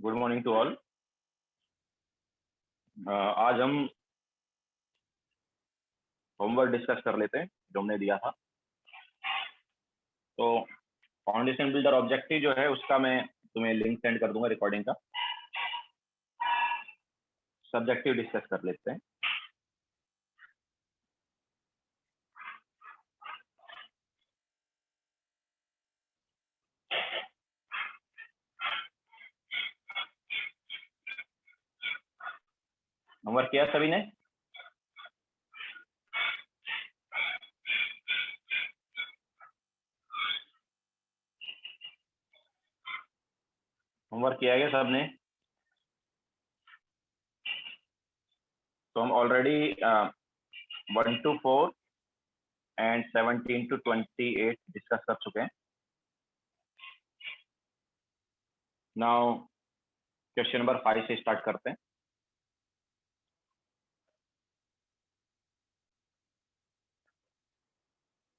Good morning to all. आज हम homework discuss कर लेते हैं जो हमने दिया था। तो फाउंडेशन बिल्डर ऑब्जेक्टिव जो है उसका मैं तुम्हें लिंक सेंड कर दूंगा रिकॉर्डिंग का। सब्जेक्टिव डिस्कस कर लेते हैं। होमवर्क किया सभी ने? होमवर्क किया गया सबने? तो हम already 1 to 4 and 17 to 28 discuss कर चुके हैं। नाउ क्वेश्चन नंबर 5 से स्टार्ट करते हैं।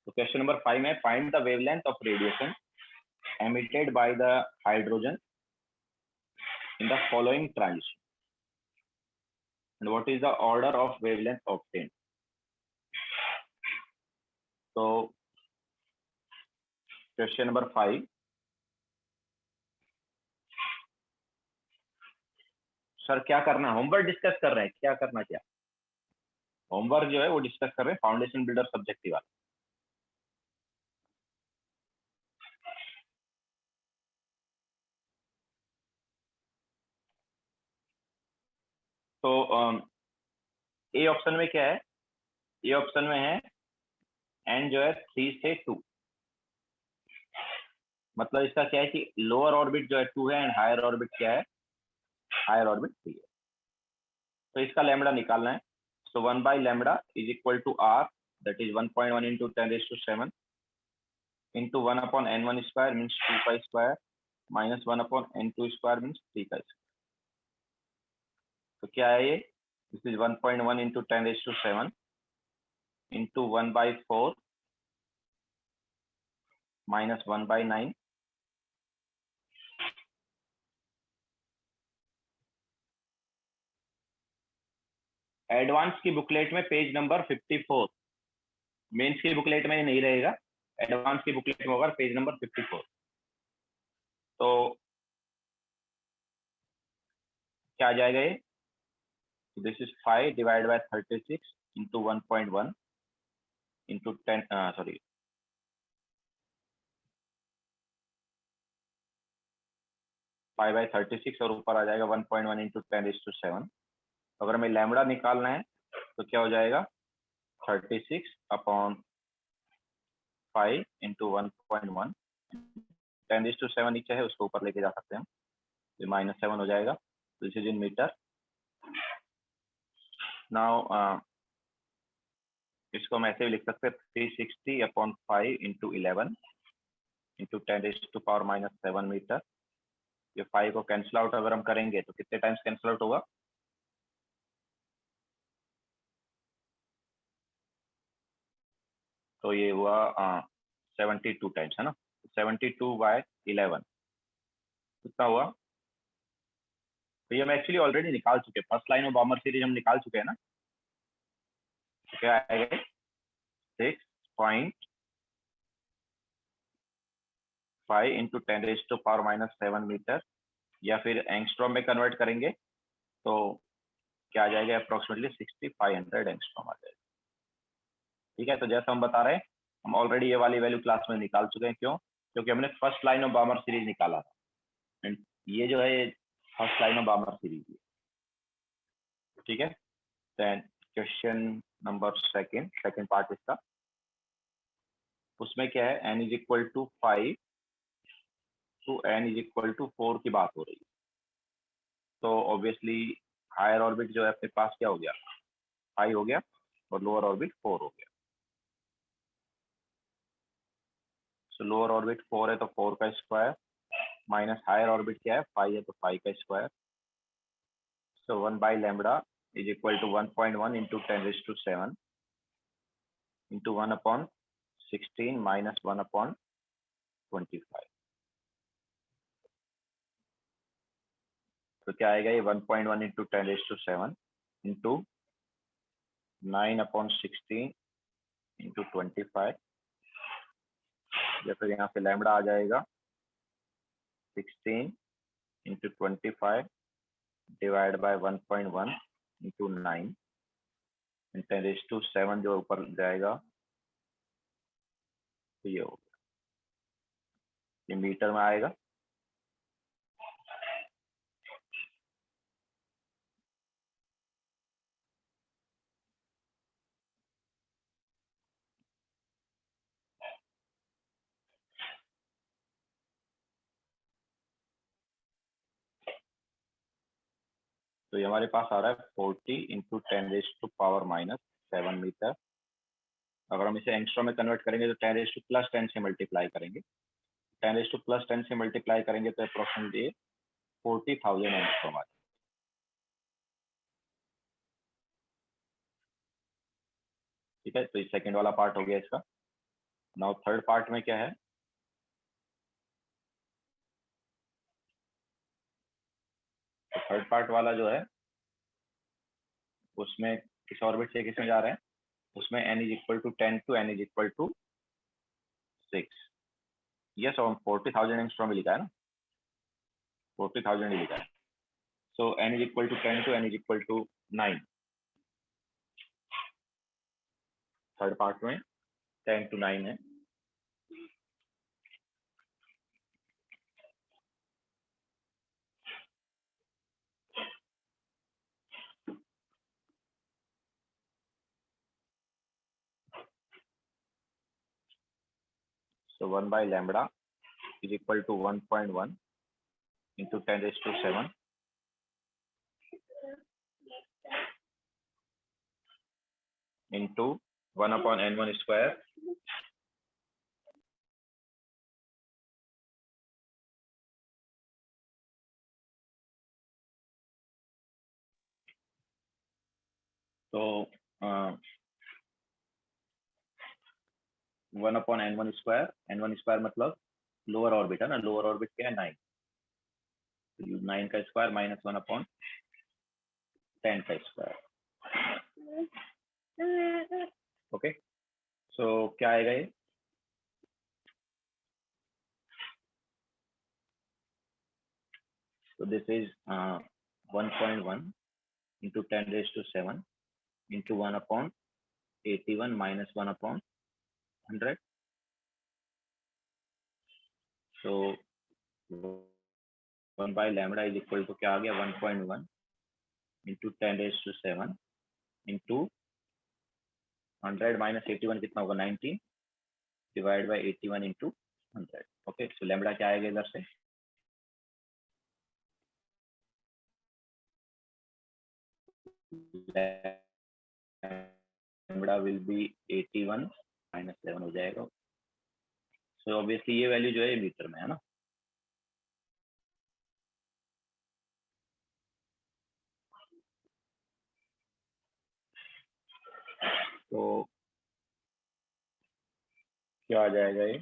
तो क्वेश्चन नंबर 5 में find the wavelength of radiation emitted by the hydrogen in the following transition and what is the order of wavelength obtained. So question number 5, sir क्या करना है? Homework discuss कर रहे हैं, क्या करना? क्या होमवर्क जो है वो डिस्कस कर रहे हैं, फाउंडेशन बिल्डर सब्जेक्टिव वाला। तो ए ऑप्शन में क्या है? ए ऑप्शन में है एन जो है 3 से 2, मतलब इसका क्या है कि लोअर ऑर्बिट जो है 2 है एंड हायर ऑर्बिट क्या है? हायर ऑर्बिट 3 है। तो इसका लैम्बडा निकालना है। So 1 by lambda is equal to R, that is 1.1 into 10⁻⁷ into 1 upon n1 square means 2 pi square minus 1 upon n2 square means 3 pi square। तो क्या है ये? This is 1.1 into 10⁻⁷ into 1 by 4 minus 1 by 9 advance की booklet में page number 54, mains की booklet में नहीं रहेगा, एडवांस की बुकलेट में होगा पेज नंबर 54। तो क्या आ जाएगा ये? This is 5 divided by 36 into 1.1 into 10 sorry 5 by 36 और ऊपर आ जाएगा 1.1 into 10⁻⁷। अगर हमें लैम्बडा निकालना है तो क्या हो जाएगा? 36 upon 5 into 1.1, 10⁻⁷ नीचे है उसको ऊपर लेके जा सकते हैं हम, तो -7 हो जाएगा। This is in metre. Now इसको हम ऐसे भी लिख सकते हैं 360 upon 5 into 11 into 10⁻⁻7 मीटर। ये 5 को कैंसिल आउट अगर हम करेंगे तो कितने टाइम्स कैंसिल आउट होगा? तो ये हुआ 72 टाइम्स, है ना? 72 by 11 कितना हुआ? तो ये हम एक्चुअली ऑलरेडी निकाल चुके हैं, first line of Balmer series हम निकाल चुके हैं ना। तो क्या आएगा? 6.5 into 10⁻⁻7 मीटर, या फिर एंगस्ट्रॉम में कन्वर्ट करेंगे तो क्या आ जाएगा? अप्रोक्सीमेटली 6500 एंगस्ट्रॉम आ जाएगा। ठीक है, तो जैसा हम बता रहे हैं हम ऑलरेडी ये वाली वैल्यू क्लास में निकाल चुके हैं। क्यों? क्योंकि हमने first line of Balmer series निकाला था, एंड ये जो है first line of Balmer series है। ठीक है, then question number second part इसका, उसमें क्या है? n is equal to 5 to n is equal to 4 की बात हो रही है। तो ऑब्वियसली हायर ऑर्बिट जो है अपने पास क्या हो गया? 5 हो गया और लोअर ऑर्बिट 4 हो गया। सो लोअर ऑर्बिट 4 है तो 4 का स्क्वायर माइनस हायर ऑर्बिट क्या है? 5 है तो 5 का square. So 1 by lambda is equal to 1.1 into 10⁻⁷ into 1 upon 16 minus 1 upon 25। तो क्या आएगा ये 1.1 इंटू 10⁻⁷ इंटू 9/16 इंटू 25, या फिर यहाँ पे लैम्बडा आ जाएगा 16 इंटू 25 डिवाइड बाय 1.1 इंटू 9 10⁻⁷ जो ऊपर जाएगा तो ये होगा, ये मीटर में आएगा। तो ये हमारे पास आ रहा है 40 इंटू 10⁻⁻7 मीटर। अगर हम इसे एंगस्ट्रॉम में कन्वर्ट करेंगे तो 10⁻+10 से मल्टीप्लाई करेंगे, 10⁻+10 से मल्टीप्लाई करेंगे तो अप्रोक्सीमेटली 40,000 एंगस्ट्रॉम आ जाएगा। ठीक है, तो ये सेकंड वाला पार्ट हो गया इसका। नाउ थर्ड पार्ट में क्या है, तो थर्ड पार्ट वाला जो है उसमें किस ऑर्बिट से किस में जा रहे हैं, उसमें n = 10 to n = 6। यस, और 40,000 एंगस्ट्रॉम में लिखा है ना, 40,000 ही लिखा है। सो n = 10 to n = 9। Third part में 10 to 9 है। So 1 by lambda is equal to 1.1 into 10⁻⁷ into 1/n1 square तो 1/n1 स्क्वायर, n1 स्क्वायर मतलब लोअर ऑर्बिट है ना, लोअर ऑर्बिट क्या है 9, तो 9 का स्क्वायर माइनस 1/10 का स्क्वायर। ओके, सो क्या आएगा ये, तो this is 1.1 into 10⁻⁷ into 1/81 minus 1/100। So 1 by lambda is equal to क्या आ गया 1.1 into 10⁻⁷ into 100 minus 81 कितना होगा 19 divide by 81 into 100। Okay, so lambda क्या आएगा इधर से, लैम्बडा विल बी 81 minus 7 हो जाएगा। सो ऑब्वियसली ये वैल्यू जो है मीटर में है ना। तो क्या आ जाएगा ये,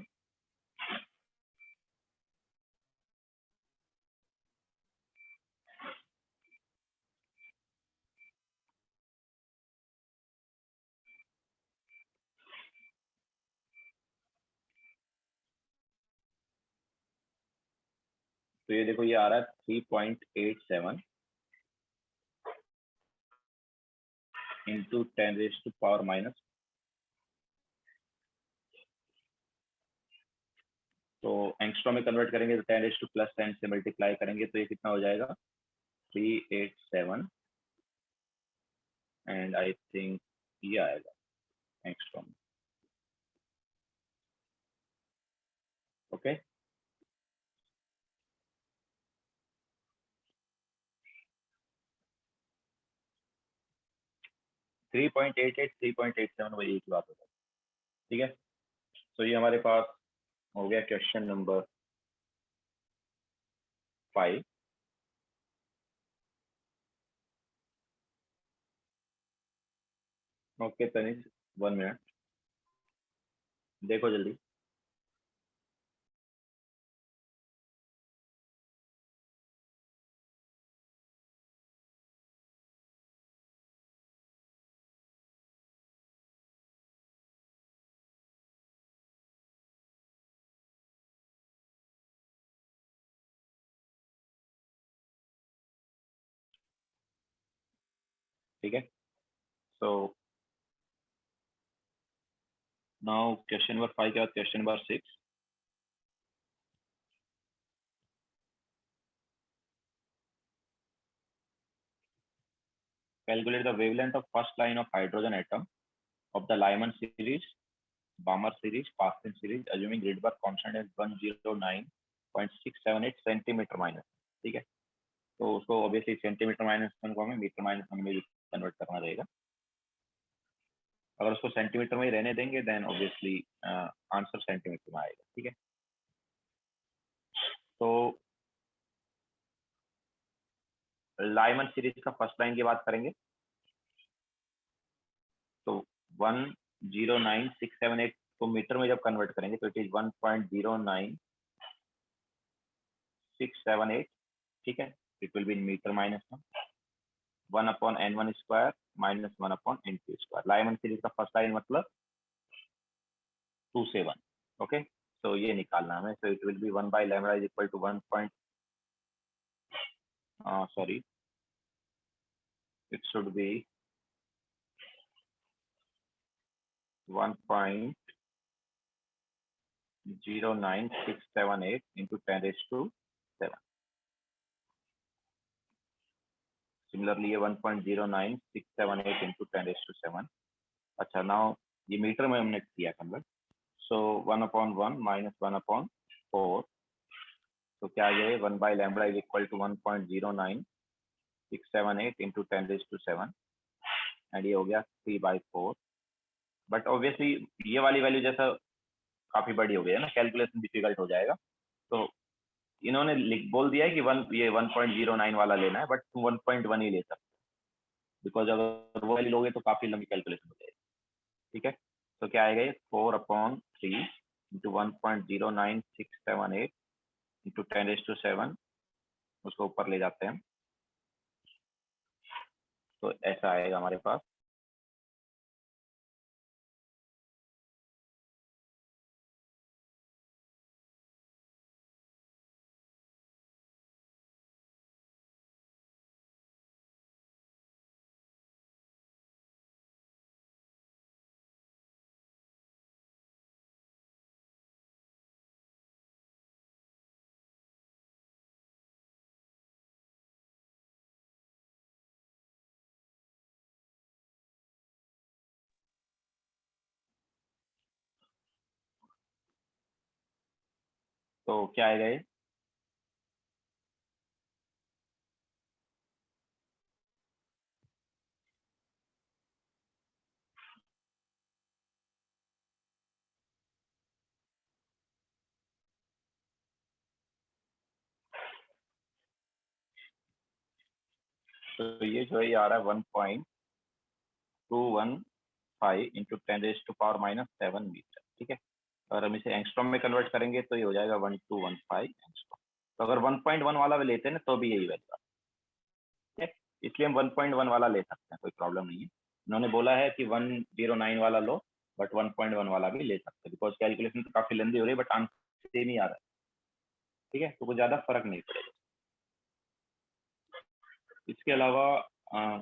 तो ये देखो ये आ रहा है 3.87 into 10⁻⁻, तो एंगस्ट्रॉम में कन्वर्ट करेंगे तो 10⁻+10 से मल्टीप्लाई करेंगे तो ये कितना हो जाएगा 387, एंड आई थिंक ये आएगा angstrom. Okay, three point eight 3.87 वही एक बात होगा। ठीक है, तो ये हमारे पास हो गया question number 5। Okay Tanish, 1 minute देखो जल्दी। ठीक है। सो नाउ क्वेश्चन नंबर 5 के बाद question number 6। Calculate the wavelength of first line of hydrogen atom of the Lyman series, Balmer series, Paschen series, assuming Rydberg constant is 109.678 centimetre minus. ठीक है, तो उसको ऑब्वियसली सेंटीमीटर माइनस वन को हमें metre minus one में भी convert करना रहेगा। अगर उसको सेंटीमीटर में ही रहने देंगे देन ऑब्वियसली आंसर सेंटीमीटर में आएगा। ठीक है, तो लाइमन सीरीज का फर्स्ट लाइन की बात करेंगे तो 109.678 को मीटर में जब कन्वर्ट करेंगे तो इट इज 1.09678। ठीक है, it will be in metre minus one upon n1 square minus 1 upon n2 square. Lyman series का फर्स्ट लाइन मतलब 2 से 1। ओके, तो ये निकालना हमें। So it will be 1 by lambda is equal to 1 point sorry it should be 1.09678 into 10 raised to 7। Similarly ये 1.09678 into 10 raised to 7। अच्छा, नाउ ये मीटर में हमने किया कन्वर्ट, सो 1/1 माइनस 1/4, तो क्या ये 1 by lambda is equal to 1.09678 into 10 raised to 7 and ये हो गया 3/4। बट ऑब्वियसली ये वाली वैल्यू जैसा काफी बड़ी हो गई है ना, कैलकुलेशन डिफिकल्ट हो जाएगा, तो इन्होंने बोल दिया है कि ये 1.09 वाला लेना है, बट तुम 1.1 ही ले सकते हो, बिकॉज अगर वो वाली लोगे तो काफी लंबी कैलकुलेशन हो जाएगी। ठीक है, तो क्या आएगा ये 4/3 इंटू 1.09678 इंटू 10 raised to 7, उसको ऊपर ले जाते हैं तो ऐसा आएगा हमारे पास। तो क्या आएगा ये, तो ये जो है ये आ रहा है 1.215 into 10 raised to power minus 7 metre. ठीक है, अगर हम इसे एंगस्ट्रॉम में कन्वर्ट करेंगे तो ये हो जाएगा 1215 एंगस्ट्रॉम। तो अगर 1.1 वाला भी लेते हैं ना तो भी यही वैल्यू है, इसलिए हम 1.1 वाला ले सकते हैं, कोई प्रॉब्लम नहीं है। उन्होंने बोला है कि 109 वाला लो, बट 1.1 वाला भी ले सकते हैं, बिकॉज कैलकुलेशन तो काफी लंबी हो रही है बट आंसर सेम ही आ रहा है। ठीक है, तो कोई ज्यादा फर्क नहीं पड़ेगा। इसके अलावा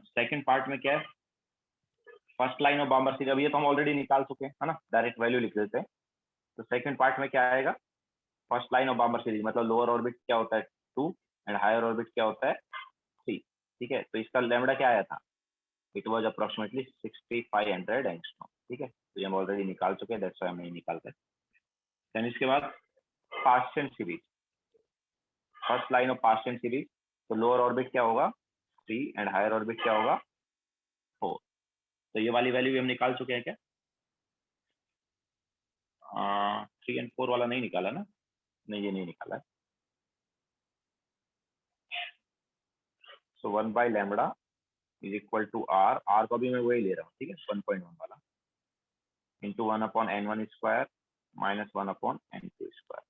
सेकंड पार्ट में क्या है, फर्स्ट लाइन ऑफ बाम्बर सीरीज, अभी ये तो हम ऑलरेडी निकाल चुके हैं, है ना, डायरेक्ट वैल्यू लिख देते हैं। तो सेकंड पार्ट में क्या आएगा, फर्स्ट लाइन ऑफ बाम्बर सीरीज मतलब लोअर ऑर्बिट क्या होता है 2 एंड हायर ऑर्बिट क्या होता है 3। ठीक है, तो इसका लैम्डा क्या आया था, इट वाज अप्रोक्सीमेटली 6500 एंगस्ट्रॉम। ठीक है, तो ये हम ऑलरेडी निकाल चुके हैं, दैट्स व्हाई हम नहीं निकालते। देन इसके बाद Paschen series, first line of Paschen series, तो लोअर ऑर्बिट क्या होगा 3 एंड हायर ऑर्बिट क्या होगा 4। तो ये वाली वैल्यू भी हम निकाल चुके हैं क्या, 3 एंड 4 वाला नहीं निकाला ना, नहीं ये नहीं निकाला है। So 1 by lambda is equal to R को भी मैं वही ले रहा हूँ। ठीक है, 1.1 वाला into 1/n1 square minus 1/n2 square.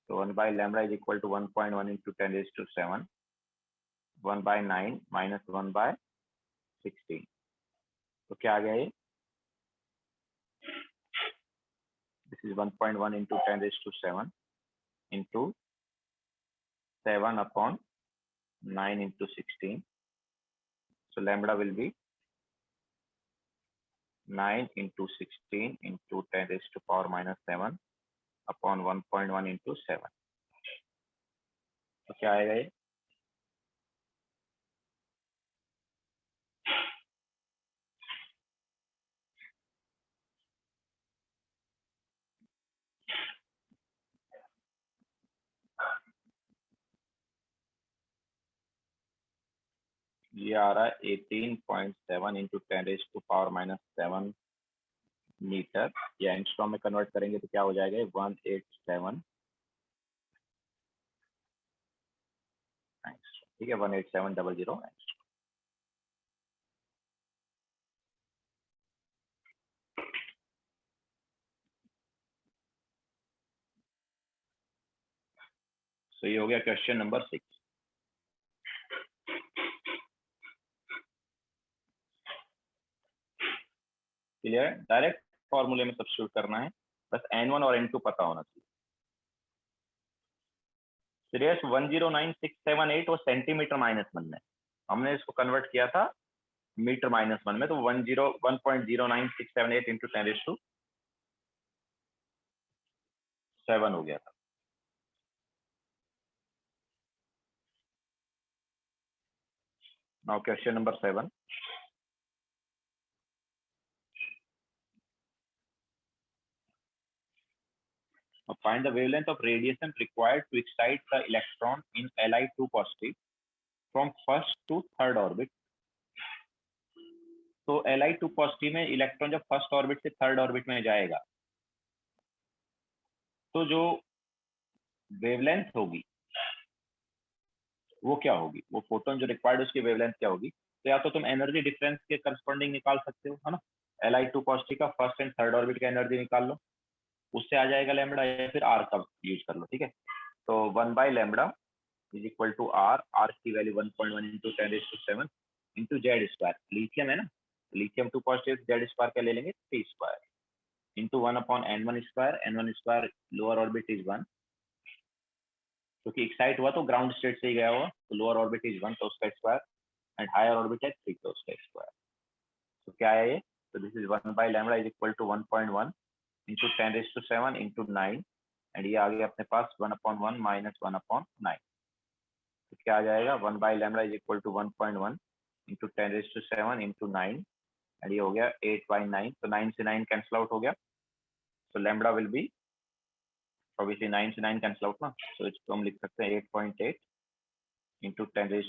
तो 1 by lambda is equal to 1.1 into 10 raised to 7, 1 by 9 minus 1 by 16। तो क्या आ गया ये, this is 1.1 into 10 raised to 7 into 7/9 into 16, So lambda will be 9 into 16 into 10 raised to power minus 7 upon 1.1 into 7. तो क्या आएगा ये आ रहा है 18.7 into 10 raised to power minus 7 metre, या एंगस्ट्रॉम में कन्वर्ट करेंगे तो क्या हो जाएगा 187 ठीक है 18700 एंगस्ट्रॉम। तो ये हो गया क्वेश्चन नंबर 6। क्लियर? डायरेक्ट फॉर्मूले में सब्स्टिट्यूट करना है, बस n1 और n2 पता होना चाहिए। सीरियस 109678 वो सेंटीमीटर -1 में, हमने इसको कन्वर्ट किया था मीटर -1 में, तो 1.09678 into 10⁶ हो गया था। Now question number 7। Find the wavelength of radiation required to excite the electron in Li2 positive from first to third orbit। तो Li2 पॉजिटिव में इलेक्ट्रॉन जब फर्स्ट ऑर्बिट से थर्ड ऑर्बिट में जाएगा तो जो वेवलेंथ होगी वो क्या होगी, वो फोटोन जो रिक्वायर्ड उसकी वेवलेंथ क्या होगी। तो या तो तुम एनर्जी डिफरेंस के करस्पॉन्डिंग निकाल सकते हो, है ना, Li2 पॉजिटिव का फर्स्ट एंड थर्ड ऑर्बिट का एनर्जी निकाल लो, उससे आ जाएगा लैम्बडा, या फिर आर का यूज कर लो। ठीक है, तो 1/λ इज इक्वल टू आर की value 1.1 into 10⁶ into z²। Lithium है ना, लिथियम 2 पॉजिटिव, z² क्या ले लेंगे 3² into 1/n1²। n1² lower orbit is 1, क्योंकि एक्साइट हुआ तो ग्राउंड स्टेट से ही गया हुआ, तो लोअर ऑर्बिट इज 1 तो उसका स्क्वायर, एंड हायर ऑर्बिट है 3 तो उसका स्क्वायर। तो क्या है ये, तो this is 1/λ is equal to 1.1 into 10⁶ into 9, and ये आ गया अपने पास 1/1 minus 1/9। तो क्या आ जाएगा 1/λ is equal to 1.1 into 10⁶ into 9, and ये हो गया 8/9। तो 9 से 9 कैंसिल आउट हो गया, तो लैम्बडा विल बी ऑब्वियसली 9 से 9 कैंसिल आउट ना, तो इसको हम लिख सकते हैं 8.8 into 10⁶।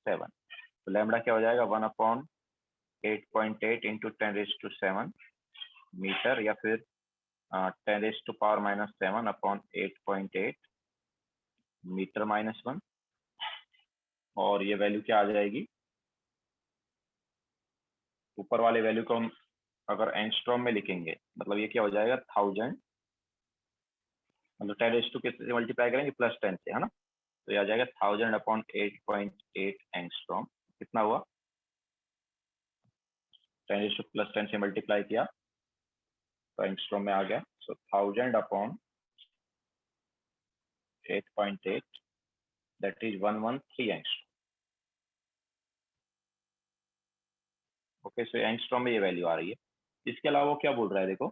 तो लैम्बडा क्या हो जाएगा 1/8.8 into 10⁶ मीटर, या फिर 10⁻⁻7 अपॉन 8.8 मीटर -1, और ये वैल्यू क्या आ जाएगी, ऊपर वाले वैल्यू को हम अगर एंगस्ट्रॉम में लिखेंगे मतलब ये क्या हो जाएगा 1000, मतलब 10⁻² के से मल्टीप्लाई करेंगे +10 से, है ना, तो ये आ जाएगा 1000 अपॉन 8.8 एंगस्ट्रॉम। कितना हुआ, 10⁻+10 से मल्टीप्लाई किया तो एंगस्ट्रॉम में आ गया, सो 1000 upon 8.8 that is 113 angstrom. Okay, so angstrom में ये वैल्यू आ रही है। इसके अलावा वो क्या बोल रहा है, देखो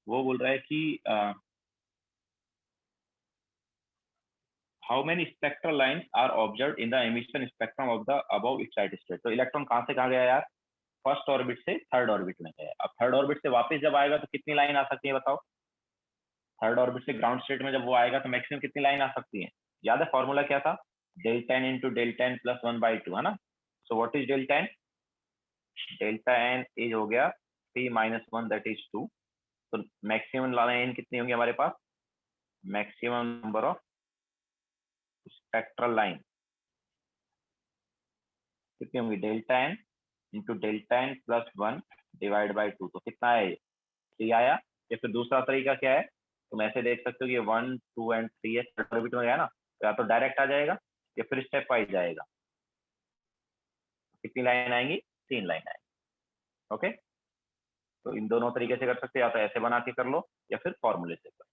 वो बोल रहा है कि how many spectral lines are observed in the emission spectrum of the above excited state. तो इलेक्ट्रॉन कहाँ से कहाँ गया यार, फर्स्ट ऑर्बिट से थर्ड ऑर्बिट में गया। अब थर्ड ऑर्बिट से वापस जब आएगा तो कितनी लाइन आ सकती है बताओ, थर्ड ऑर्बिट से ग्राउंड स्टेट में जब वो आएगा तो मैक्सिमम कितनी लाइन आ सकती है। याद है फॉर्मूला क्या था, delta n into delta n plus 1/2, है ना। So what is delta n, delta n is हो गया 3 - 1 दैट इज 2। तो मैक्सिमम लाइन कितनी होंगी हमारे पास, maximum number of spectral line कितनी होंगी, delta n into delta n plus 1 divide by 2। तो कितना है ये 3 आया। या फिर दूसरा तरीका क्या है, तुम ऐसे देख सकते हो कि 1, 2 एंड 3 है ऑर्बिट में गया ना, तो या तो डायरेक्ट आ जाएगा या फिर स्टेप वाइज जाएगा। कितनी लाइन आएंगी, 3 लाइन आएंगी। ओके, तो इन दोनों तरीके से कर सकते हैं, या तो ऐसे बना के कर लो या फिर फॉर्मूले से कर।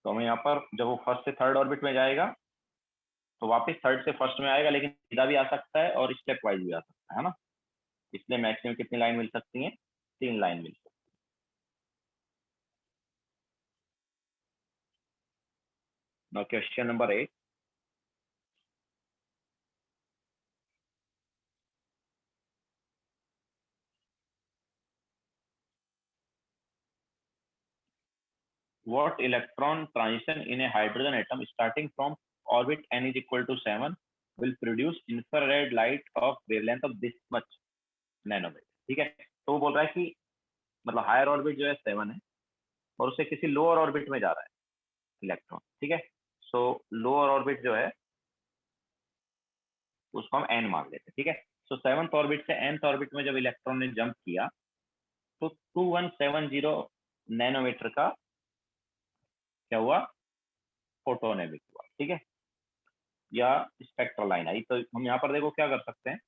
तो हमें यहाँ पर जब वो फर्स्ट से थर्ड ऑर्बिट में जाएगा तो वापस थर्ड से फर्स्ट में आएगा, लेकिन सीधा भी आ सकता है और स्टेप वाइज भी आ सकता है ना। इसलिए मैक्सिमम कितनी लाइन मिल सकती है? 3 लाइन मिल सकती है। Now question number 8। What electron transition in a hydrogen atom starting from orbit n is equal to 7 will produce infrared light of wavelength of this much nanometer? ठीक है, तो वो बोल रहा है कि मतलब हायर ऑर्बिट जो है 7 है और उसे किसी लोअर ऑर्बिट में जा रहा है इलेक्ट्रॉन। ठीक है, सो लोअर ऑर्बिट जो है उसको हम n मान लेते हैं। ठीक है, सो 7th ऑर्बिट से nth ऑर्बिट में जब इलेक्ट्रॉन ने जंप किया तो 2170 नैनोमीटर का क्या हुआ? फोटोन एमिट हुआ। ठीक है, या स्पेक्ट्रल लाइन आई। तो हम यहाँ पर देखो क्या कर सकते हैं,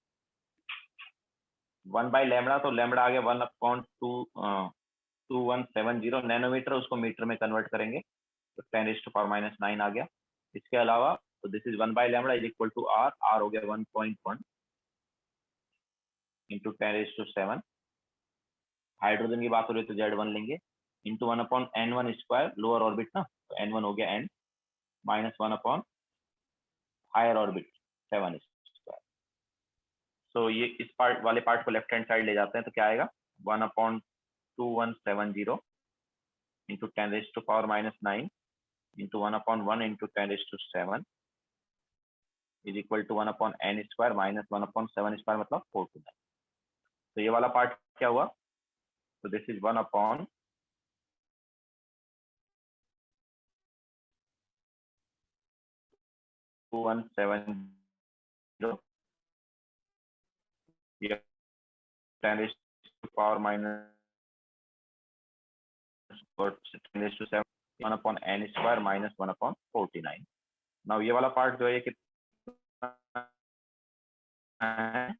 1/λ, तो लैम्बडा आ गया 1/2170 नैनोमीटर, उसको मीटर में कन्वर्ट करेंगे तो 10⁻⁻9 आ गया। इसके अलावा तो this is 1/λ is equal to R, R हो गया 1.1 इंटू 10⁻⁷। हाइड्रोजन की बात हो रही है तो Z1 लेंगे, into 1/n1 square, lower orbit ना, तो n1 हो गया n, minus 1 higher orbit 7 square. So ये इस पार्ट वाले पार्ट को लेफ्ट हैंड साइड ले जाते हैं तो क्या आएगा? 1/2170 into 10⁻⁻9 into 1/1 into 10⁻⁷ is equal to 1/n square minus 1/7 square, मतलब 4 to 9। तो ये वाला पार्ट क्या हुआ? तो this is 1/2170 10⁻⁻7 1/n square minus 1/49। Now ये वाला पार्ट जो है कितना है?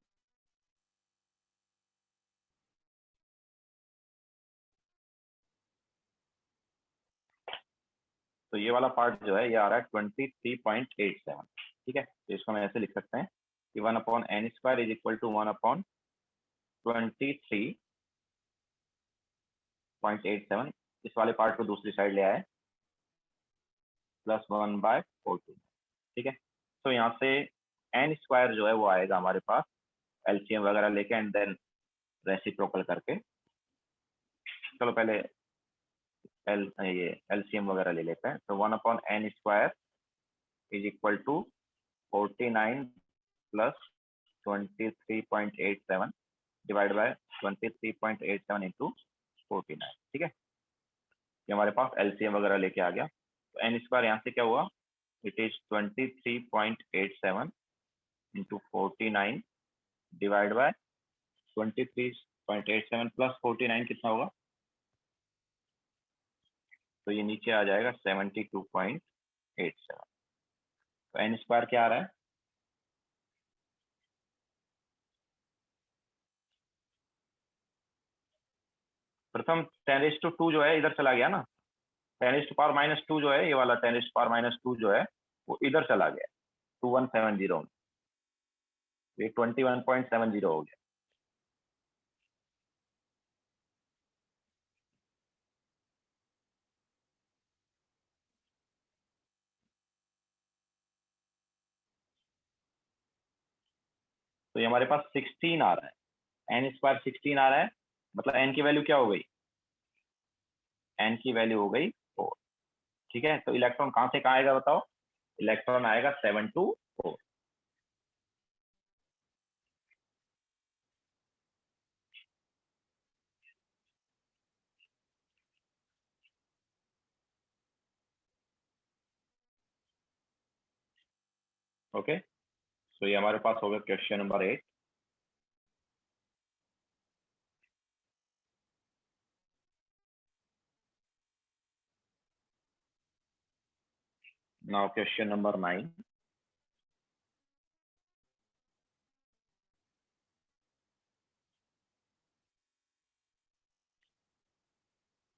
तो ये वाला पार्ट जो है ये आ रहा है 23.87। ठीक है, तो इसको हम ऐसे लिख सकते हैं कि 1/n square is equal to 1/23.87। इस वाले पार्ट को दूसरी साइड ले आए, प्लस 1/14। ठीक है, तो यहाँ से n स्क्वायर जो है वो आएगा हमारे पास एलसीएम वगैरह लेके एंड देन रेसिप्रोकल करके। चलो पहले ये एलसीएम वगैरह ले लेते हैं। तो 1/n square is equal to 49 plus 23.87 divide by 23.87 into 49। ठीक है, ये हमारे पास एलसीएम वगैरह लेके आ गया। तो एन स्क्वायर यहाँ से क्या हुआ? It is 23.87 into 49 divide by 23.87 plus 49 कितना होगा? तो ये नीचे आ जाएगा 72.87। तो एन स्क्वायर क्या आ रहा है? प्रथम 10⁻² जो है इधर चला गया ना, 10⁻⁻2 जो है ये वाला 10⁻⁻2 जो है वो इधर चला गया 2170 में, ये 21.70 हो गया। तो ये हमारे पास 16 आ रहा है, एन स्क्वायर 16 आ रहा है, मतलब एन की वैल्यू क्या हो गई? एन की वैल्यू हो गई 4। ठीक है, तो इलेक्ट्रॉन कहाँ से कहाँ आएगा बताओ? इलेक्ट्रॉन आएगा 7 to 4। ओके, तो ये हमारे पास हो गया question number 8। Now question number 9।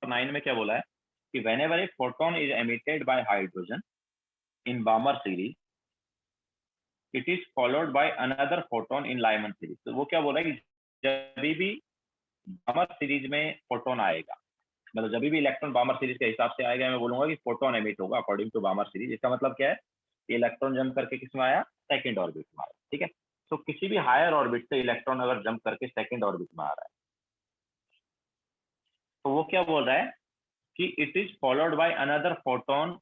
Nine में क्या बोला है कि whenever a photon is emitted by hydrogen in Balmer series it is followed by another photon in Lyman series. तो वो क्या बोल रहा है कि जब भी बामर सीरीज में फोटोन आएगा, मतलब जब भी इलेक्ट्रॉन बामर सीरीज के हिसाब से आएगा, मैं बोलूंगा कि फोटोन एमिट होगा अकॉर्डिंग टू बामर सीरीज। इसका मतलब क्या है, इलेक्ट्रॉन जंप करके किस में आया, सेकंड ऑर्बिट में आया। ठीक है, तो किसी भी हायर ऑर्बिट से इलेक्ट्रॉन अगर जंप करके सेकंड ऑर्बिट में आ रहा है, तो वो क्या बोल रहा है कि it is followed by another photon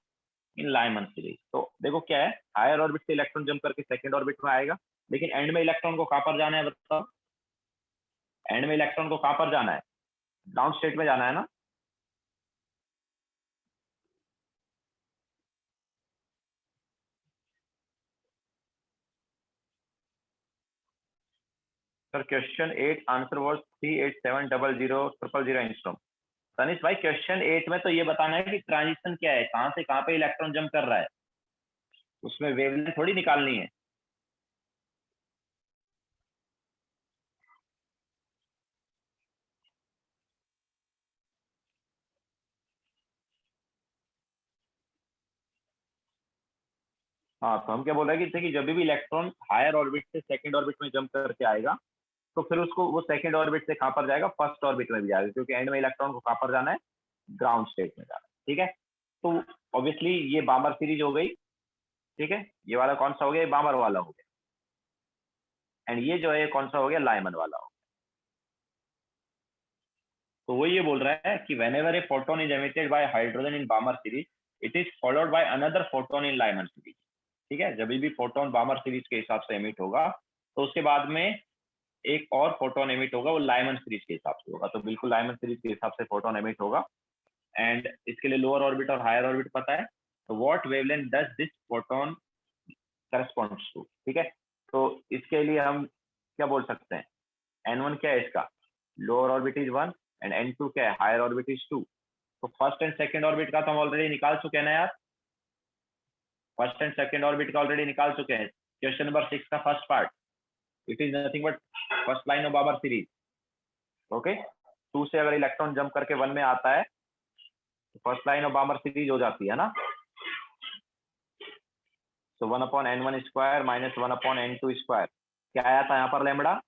in Lyman series. तो देखो क्या है, हायर ऑर्बिट से इलेक्ट्रॉन जंप करके सेकंड ऑर्बिट में आएगा, लेकिन एंड में इलेक्ट्रॉन को कहां पर जाना है बताओ, एंड में इलेक्ट्रॉन को कहां पर जाना है, ग्राउंड स्टेट में जाना है ना। Sir question 8 answer was 387000000 angstrom. Tanish भाई क्वेश्चन 8 में तो ये बताना है कि ट्रांजिशन क्या है, कहां से कहां पे इलेक्ट्रॉन जंप कर रहा है, उसमें वेवलेंथ थोड़ी निकालनी है। हाँ, तो हम क्या बोल रहे हैं कि देखिए जब भी इलेक्ट्रॉन हायर ऑर्बिट से सेकंड ऑर्बिट में जंप करके आएगा, तो फिर उसको वो सेकंड ऑर्बिट से कहां पर जाएगा, फर्स्ट ऑर्बिट में भी जाएगा, क्योंकि एंड में इलेक्ट्रॉन को कहां पर जाना है, ग्राउंड स्टेट में जाना है। ठीक है, तो ऑब्वियसली ये बामर सीरीज हो गई। ठीक है, ये वाला कौन सा हो गया, ये बामर वाला हो गया, एंड ये जो है कौन सा हो गया, लाइमन वाला हो गया। तो वो ये बोल रहा है कि whenever a photon is emitted by hydrogen in Balmer series, it is followed by another photon in Lyman series। ठीक है, जब भी फोटोन बामर सीरीज के हिसाब से एमिट होगा, तो उसके बाद में एक और फोटोन एमिट होगा, वो लाइमन सीरीज के हिसाब से होगा। तो बिल्कुल लाइमन सीरीज के हिसाब से फोटोन एमिट होगा, एंड इसके लिए लोअर ऑर्बिट और हायर ऑर्बिट पता है। तो what wavelength does this photon corresponds to. ठीक है, तो इसके लिए हम क्या बोल सकते हैं, n1 क्या है इसका, lower orbit is 1, and n2 क्या है, हायर ऑर्बिट इज 2। तो फर्स्ट एंड सेकंड ऑर्बिट का तो हम ऑलरेडी निकाल चुके हैं ना यार, फर्स्ट एंड सेकंड ऑर्बिट का ऑलरेडी निकाल चुके हैं। क्वेश्चन नंबर 6 का first part, it is nothing but first line of Balmer series. Okay, 2 से अगर इलेक्ट्रॉन जंप करके 1 में आता है, तो first line of Balmer series हो जाती है ना। तो 1/n1 square minus 1/n2 square, क्या आया था यहाँ पर लेमड़ा,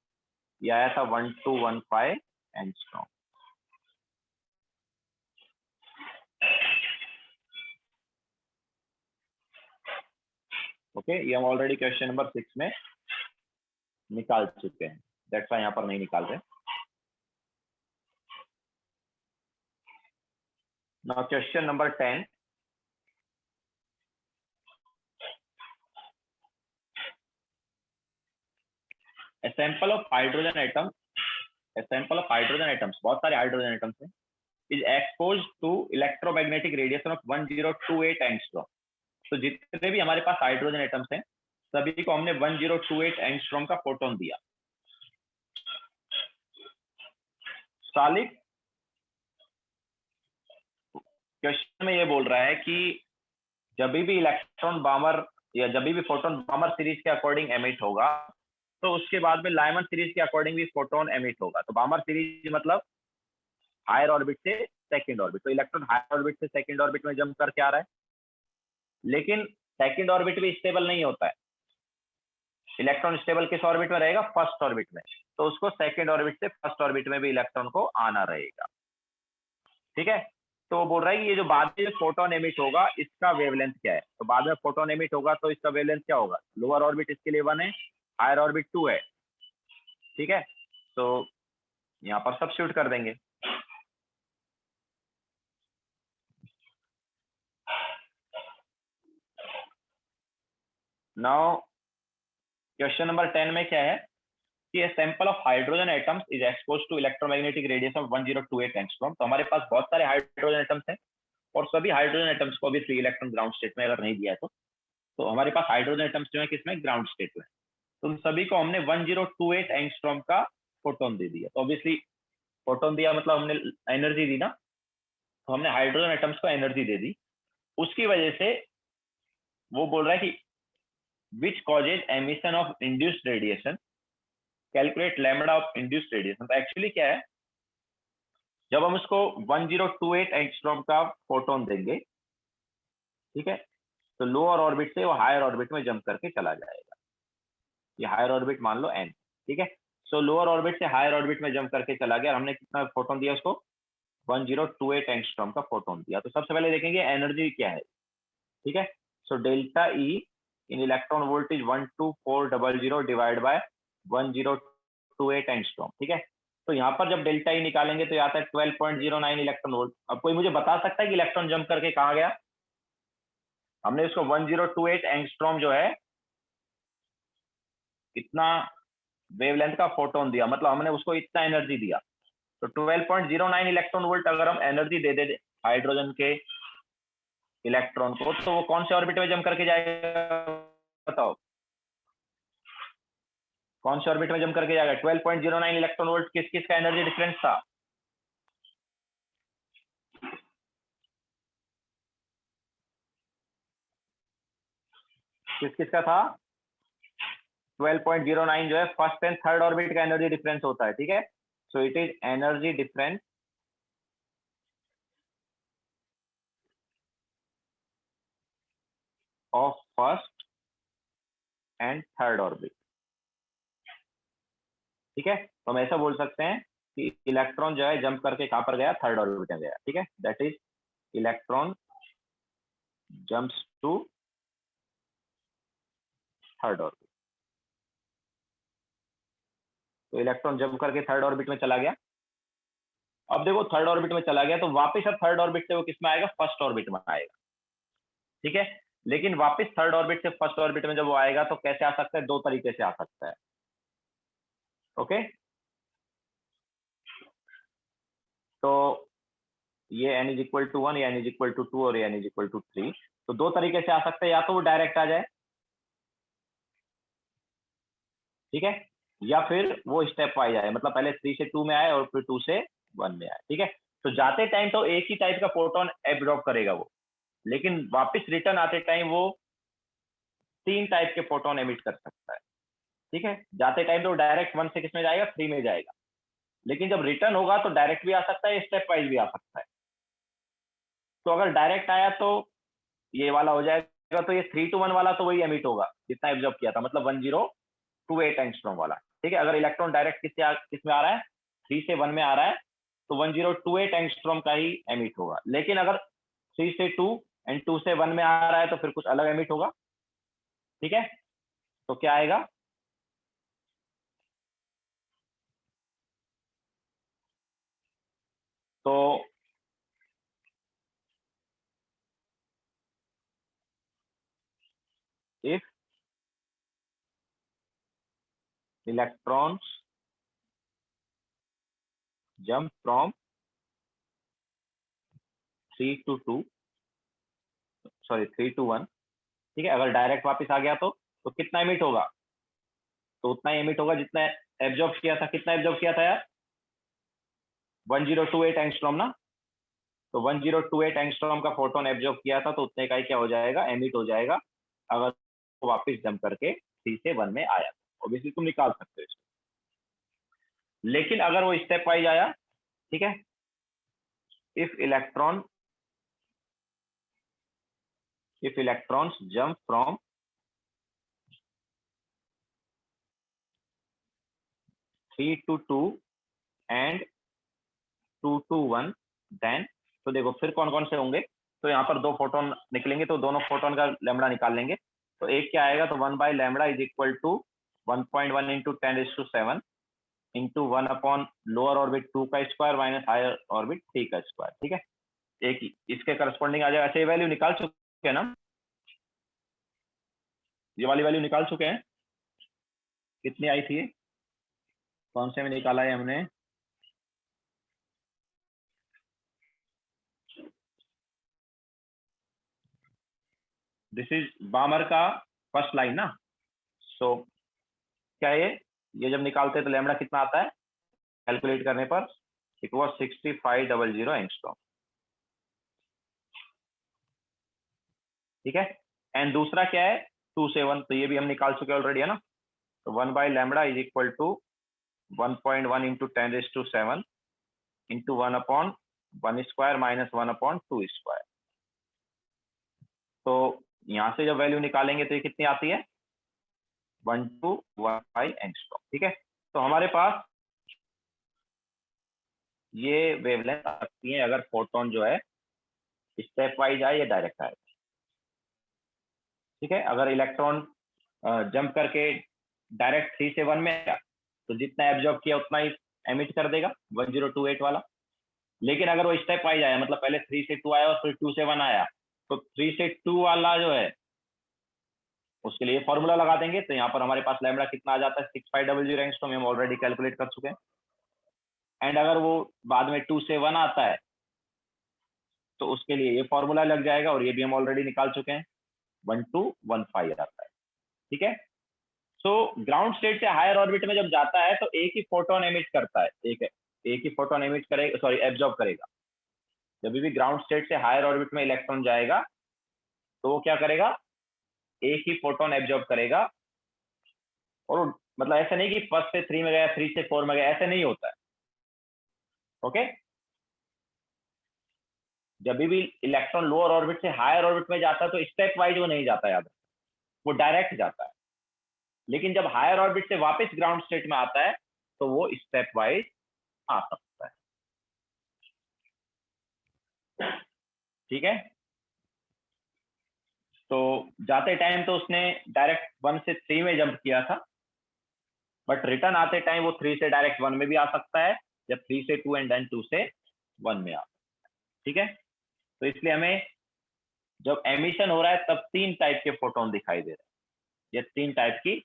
ये आया था 1215 एंगस्ट्रॉम। ओके, ये हम ऑलरेडी क्वेश्चन नंबर 6 में निकाल चुके हैं, दैट्स व्हाई यहाँ पर नहीं निकाल रहे। Now question number 10, a sample of hydrogen atoms, a sample of hydrogen atoms, बहुत सारे हाइड्रोजन एटम्स हैं, is exposed to electromagnetic radiation of 1028 angstrom. तो जितने भी हमारे पास हाइड्रोजन एटम्स हैं, सभी को हमने 1028 एंगस्ट्रॉम का फोटोन दिया। सालिक क्वेश्चन में ये बोल रहा है कि जब भी इलेक्ट्रॉन बामर या जब भी फोटोन बामर सीरीज के अकॉर्डिंग एमिट होगा, तो उसके बाद में लाइमन सीरीज के अकॉर्डिंग भी फोटोन एमिट होगा। तो बामर सीरीज मतलब हायर ऑर्बिट से सेकंड ऑर्बिट, तो इलेक्ट्रॉन हायर ऑर्बिट से सेकंड ऑर्बिट में जंप करके आ रहा है, लेकिन सेकंड ऑर्बिट भी स्टेबल नहीं होता है। इलेक्ट्रॉन स्टेबल किस ऑर्बिट में रहेगा, फर्स्ट ऑर्बिट में, तो उसको सेकंड ऑर्बिट से फर्स्ट ऑर्बिट में भी इलेक्ट्रॉन को आना रहेगा। ठीक है, तो वो बोल रहा है कि ये जो बाद में फोटोन एमिट होगा, इसका वेवलेंथ क्या है। तो बाद में फोटोन एमिट होगा तो इसका वेवलेंथ क्या होगा, लोअर ऑर्बिट इसके लिए 1 है, हायर ऑर्बिट 2 है। ठीक है, तो यहाँ पर सब्स्टिट्यूट कर देंगे। नाउ क्वेश्चन नंबर 10 में क्या है कि sample of hydrogen atoms is exposed to electromagnetic radiation of 1028 angstrom. तो हमारे पास बहुत सारे हाइड्रोजन एटम्स हैं, और सभी हाइड्रोजन एटम्स को ऑब्वियसली इलेक्ट्रॉन ग्राउंड स्टेट में अगर नहीं दिया है, तो हमारे पास हाइड्रोजन एटम्स जो है किसमें, ग्राउंड स्टेट में। तो उन सभी को हमने 1028 एंगस्ट्रॉम का फोटोन दे दिया। तो ऑब्वियसली फोटोन दिया मतलब हमने एनर्जी दी ना, तो हमने हाइड्रोजन एटम्स को एनर्जी दे दी। उसकी वजह से वो बोल रहा है कि which causes emission of induced radiation, calculate lambda of induced radiation. तो एक्चुअली क्या है, जब हम उसको 1028 एंगस्ट्रॉम का फोटोन देंगे, ठीक है, तो लोअर ऑर्बिट से वो हायर ऑर्बिट में जंप करके चला जाएगा। ये हायर ऑर्बिट मान लो n, ठीक है। सो लोअर ऑर्बिट से हायर ऑर्बिट में जंप करके चला गया और हमने कितना फोटोन दिया उसको, 1028 एंगस्ट्रॉम का फोटोन दिया। तो सबसे पहले देखेंगे एनर्जी क्या है, ठीक है। So delta E in electron volt is 12400 divide by 1028 angstrom, ठीक है। तो यहाँ पर जब डेल्टा ई निकालेंगे तो आता है 12.09 इलेक्ट्रॉन वोल्ट। अब कोई मुझे बता सकता है कि इलेक्ट्रॉन जंप करके कहाँ गया? हमने उसको 1028 एंगस्ट्रॉम जो है इतना वेवलेंथ का फोटोन दिया, मतलब हमने उसको इतना एनर्जी दिया। तो 12.09 इलेक्ट्रॉन वोल्ट अगर हम एनर्जी दे दे हाइड्रोजन के इलेक्ट्रॉन को, तो वो कौन से ऑर्बिट में जंप करके जाएगा बताओ? कौन से ऑर्बिट में जंप करके जाएगा? 12.09 इलेक्ट्रॉन वोल्ट किस किस का एनर्जी डिफरेंस था? किस किस का था? 12.09 जो है फर्स्ट एंड थर्ड ऑर्बिट का एनर्जी डिफरेंस होता है, ठीक है। So it is energy difference of first and third orbit, ठीक है। तो हम ऐसा बोल सकते हैं कि इलेक्ट्रॉन जो है जंप करके कहां पर गया? थर्ड ऑर्बिट में गया, ठीक है। That is electron jumps to third orbit. तो इलेक्ट्रॉन जंप करके थर्ड ऑर्बिट में चला गया। अब देखो थर्ड ऑर्बिट में चला गया तो वापस अब थर्ड ऑर्बिट से वो किस में आएगा? फर्स्ट ऑर्बिट में आएगा, ठीक है। लेकिन वापस थर्ड ऑर्बिट से फर्स्ट ऑर्बिट में जब वो आएगा तो कैसे आ सकता है? दो तरीके से आ सकता है, ओके। तो ये n इज इक्वल टू 1, या n इज इक्वल टू 2 और n इज इक्वल टू 3। तो दो तरीके से आ सकते हैं, या तो वो डायरेक्ट आ जाए, ठीक है, या फिर वो स्टेप वाइज आए, मतलब पहले 3 से 2 में आए और फिर 2 से 1 में आए, ठीक है। तो जाते टाइम तो एक ही टाइप का फोटोन एब्जॉर्ब करेगा वो, लेकिन वापस रिटर्न आते टाइम वो 3 टाइप के फोटोन एमिट कर सकता है, ठीक है। जाते टाइम तो डायरेक्ट 1 से किस में जाएगा? 3 में जाएगा। लेकिन जब रिटर्न होगा तो डायरेक्ट भी आ सकता है, स्टेप वाइज भी आ सकता है। तो अगर डायरेक्ट आया तो ये वाला हो जाएगा, तो ये 3 to 1 वाला तो वही एमिट होगा जितना एब्जॉर्ब किया था, मतलब 1028 एंगस्ट्रॉम वाला, ठीक है। अगर इलेक्ट्रॉन डायरेक्ट किस में आ रहा है? 3 से 1 में आ रहा है, तो 1028 एंगस्ट्रॉम का ही एमिट होगा। लेकिन अगर 3 से 2 एंड 2 से 1 में आ रहा है तो फिर कुछ अलग एमिट होगा, ठीक है। तो क्या आएगा? तो if electrons jump from 3 to 2, sorry 3 to 1, ठीक है। अगर डायरेक्ट वापस आ गया तो कितना एमिट होगा? तो उतना ही एमिट होगा जितना एब्जॉर्ब किया था। कितना एब्जॉर्ब किया था यार? 1028 एंगस्ट्रॉम ना। तो 1028 एंगस्ट्रॉम का फोटोन एब्जॉर्ब किया था, तो उतने का ही क्या हो जाएगा? एमिट हो जाएगा। अगर वो वापस जंप करके 3 से 1 में आया, ऑब्वियसली तुम निकाल सकते हो इसको। लेकिन अगर वो स्टेप वाइज आया, ठीक है, if electrons jump from 3 to 2 and 2 to 1, then तो देखो फिर कौन कौन से होंगे। तो यहाँ पर दो फोटोन निकलेंगे, तो दोनों फोटोन का लैम्बडा निकाल लेंगे। तो एक क्या आएगा? तो 1 by lambda is equal to 1.1 into 10⁻⁷ into 1 upon lower orbit 2 का स्क्वायर माइनस हायर ऑर्बिट 3 का स्क्वायर, ठीक है। एक इसके करस्पॉन्डिंग आ जाएगा। अच्छा, ये वैल्यू निकाल चुके हैं ना? ये वाली वैल्यू निकाल चुके हैं? कितनी आई थी? कौन से में निकाला है हमने? दिस इज बामर का फर्स्ट लाइन ना। सो क्या ये जब निकालते हैं तो लैम्बडा कितना आता है कैलकुलेट करने पर? इट वाज 6500 एंगस्ट्रॉम, ठीक है। एंड दूसरा क्या है? 2 से 1, तो ये भी हम निकाल चुके ऑलरेडी है ना। तो 1 by lambda is equal to 1.1 into 10⁻⁷ into 1 upon 1 square minus 1 upon 2 square. तो यहाँ से जब वैल्यू निकालेंगे तो ये कितनी आती है? 1215 एंगस्ट्रॉम। ठीक है, तो हमारे पास ये वेवलेंथ आ सकती है अगर फोटोन जो है स्टेप वाइज आए या डायरेक्ट आए। ठीक है, अगर इलेक्ट्रॉन जंप करके डायरेक्ट 3 से 1 में आया तो जितना एब्जॉर्ब किया उतना ही एमिट कर देगा 1028 वाला। लेकिन अगर वो स्टेप वाइज आया, मतलब पहले 3 से 2 आया और फिर 2 से 1 आया, तो 3 से 2 वाला जो है उसके लिए फॉर्मूला लगा देंगे। तो यहाँ पर हमारे पास लैम्बडा कितना आ जाता है 6500 एंगस्ट्रॉम, हम ऑलरेडी कैलकुलेट कर चुके हैं। एंड अगर वो बाद में 2 से 1 आता है तो उसके लिए ये फॉर्मूला लग जाएगा, और ये भी हम ऑलरेडी निकाल चुके हैं, 1215 आता है। ठीक है, सो ग्राउंड स्टेट से हायर ऑर्बिट में जब जाता है तो एक ही फोटोन एमिट करता है, एक ही फोटोन एमिट करेगा, सॉरी एब्जॉर्ब करेगा। जब भी ग्राउंड स्टेट से हायर ऑर्बिट में इलेक्ट्रॉन जाएगा तो वो क्या करेगा, एक ही फोटोन एब्जॉर्ब करेगा। और मतलब ऐसा नहीं कि फर्स्ट से 3 में गया, 3 से 4 में गया, ऐसा नहीं होता है। ओके, जब भी इलेक्ट्रॉन लोअर ऑर्बिट से हायर ऑर्बिट में जाता है तो स्टेप वाइज वो नहीं जाता, याद, वो डायरेक्ट जाता है। लेकिन जब हायर ऑर्बिट से वापस ग्राउंड स्टेट में आता है तो वो स्टेप वाइज आ सकता है। ठीक है, तो जाते टाइम तो उसने डायरेक्ट 1 से 3 में जंप किया था, बट रिटर्न आते टाइम वो 3 से डायरेक्ट 1 में भी आ सकता है, या 3 से 2 एंड देन 2 से 1 में आ सकता है। ठीक है, तो इसलिए हमें जब एमिशन हो रहा है तब 3 टाइप के फोटोन दिखाई दे रहे हैं, या 3 टाइप की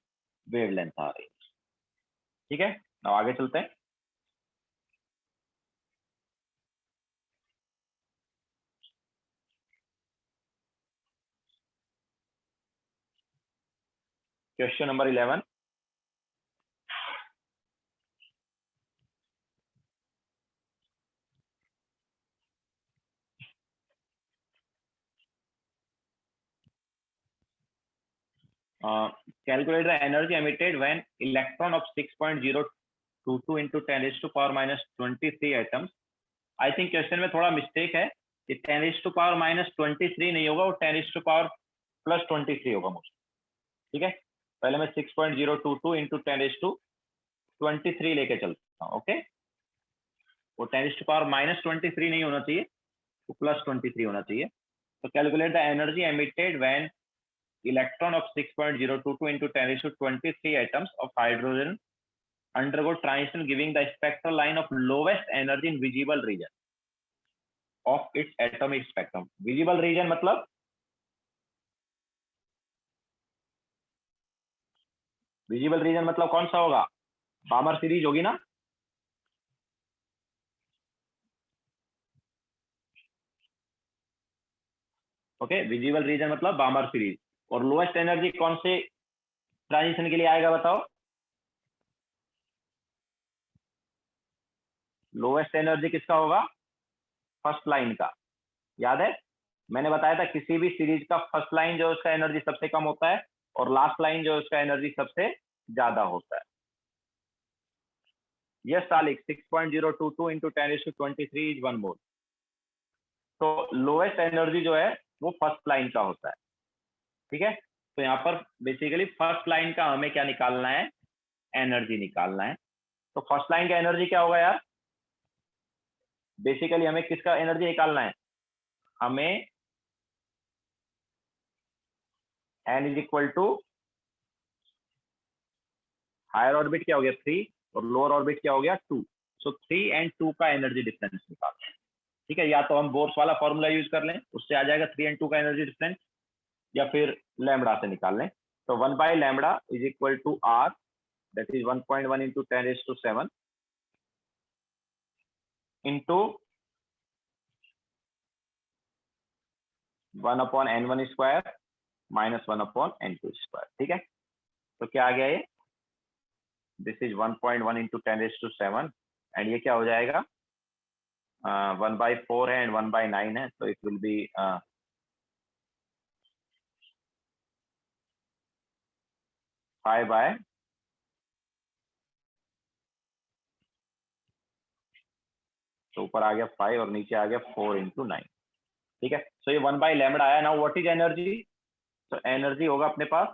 वेवलेंथ आ रही है। ठीक है, अब आगे चलते हैं। Question number 11, calculate the energy emitted when electron of 6.022 into 10 raised to power minus 23 atoms। I think question में थोड़ा मिस्टेक है, कि 10 raised to power minus 23 नहीं होगा, वो 10 raised to power plus 23 होगा मुझे। ठीक है, पहले मैं 6.022 into 10 raised to 23 लेके चलता हूँ। ओके, वो 10 raised to power minus 23 नहीं होना चाहिए, वो plus 23 होना चाहिए। तो calculate the energy emitted when electron of 6.022 into 10 raised to 23 atoms of hydrogen undergo transition giving the spectral line of lowest energy in visible region of its atomic spectrum। visible region मतलब कौन सा होगा, बामर series होगी ना। Okay, visible region मतलब बामर series. और lowest energy कौन से ट्रांजिशन के लिए आएगा बताओ, लोएस्ट एनर्जी किसका होगा, फर्स्ट लाइन का। याद है मैंने बताया था किसी भी सीरीज का फर्स्ट लाइन जो उसका एनर्जी सबसे कम होता है, और लास्ट लाइन जो उसका एनर्जी सबसे ज्यादा होता है। Yes Salik, 6.022 into 10 raised to 23 is 1 मोल। तो लोएस्ट एनर्जी जो है वो फर्स्ट लाइन का होता है। ठीक है, तो यहाँ पर बेसिकली फर्स्ट लाइन का हमें क्या निकालना है, एनर्जी निकालना है। तो फर्स्ट लाइन का एनर्जी क्या होगा यार, बेसिकली हमें किसका एनर्जी निकालना है, हमें n is equal to higher orbit क्या हो गया 3 और लोअर ऑर्बिट क्या हो गया 2। सो 3 and 2 का एनर्जी डिफरेंस निकालना है। ठीक है, या तो हम बोर्स वाला फॉर्मूला यूज कर लें, उससे आ जाएगा 3 and 2 का एनर्जी डिफरेंस, या फिर लैम्बडा से निकाल लें। तो 1 by lambda is equal to r, that is 1.1 into 10 raised to 7 into 1 upon n1 square minus 1 upon n2 square. ठीक है, तो क्या आ गया ये, this is 1.1 into 10 raised to 7, and ये क्या हो जाएगा 1/4 है एंड 1/9 है, तो इट विल बी 5 by, तो ऊपर आ गया 5 और नीचे आ गया 4 into 9। ठीक है, सो ये 1 by लैम्बडा आया। नाउ व्हाट इज एनर्जी, तो एनर्जी होगा अपने पास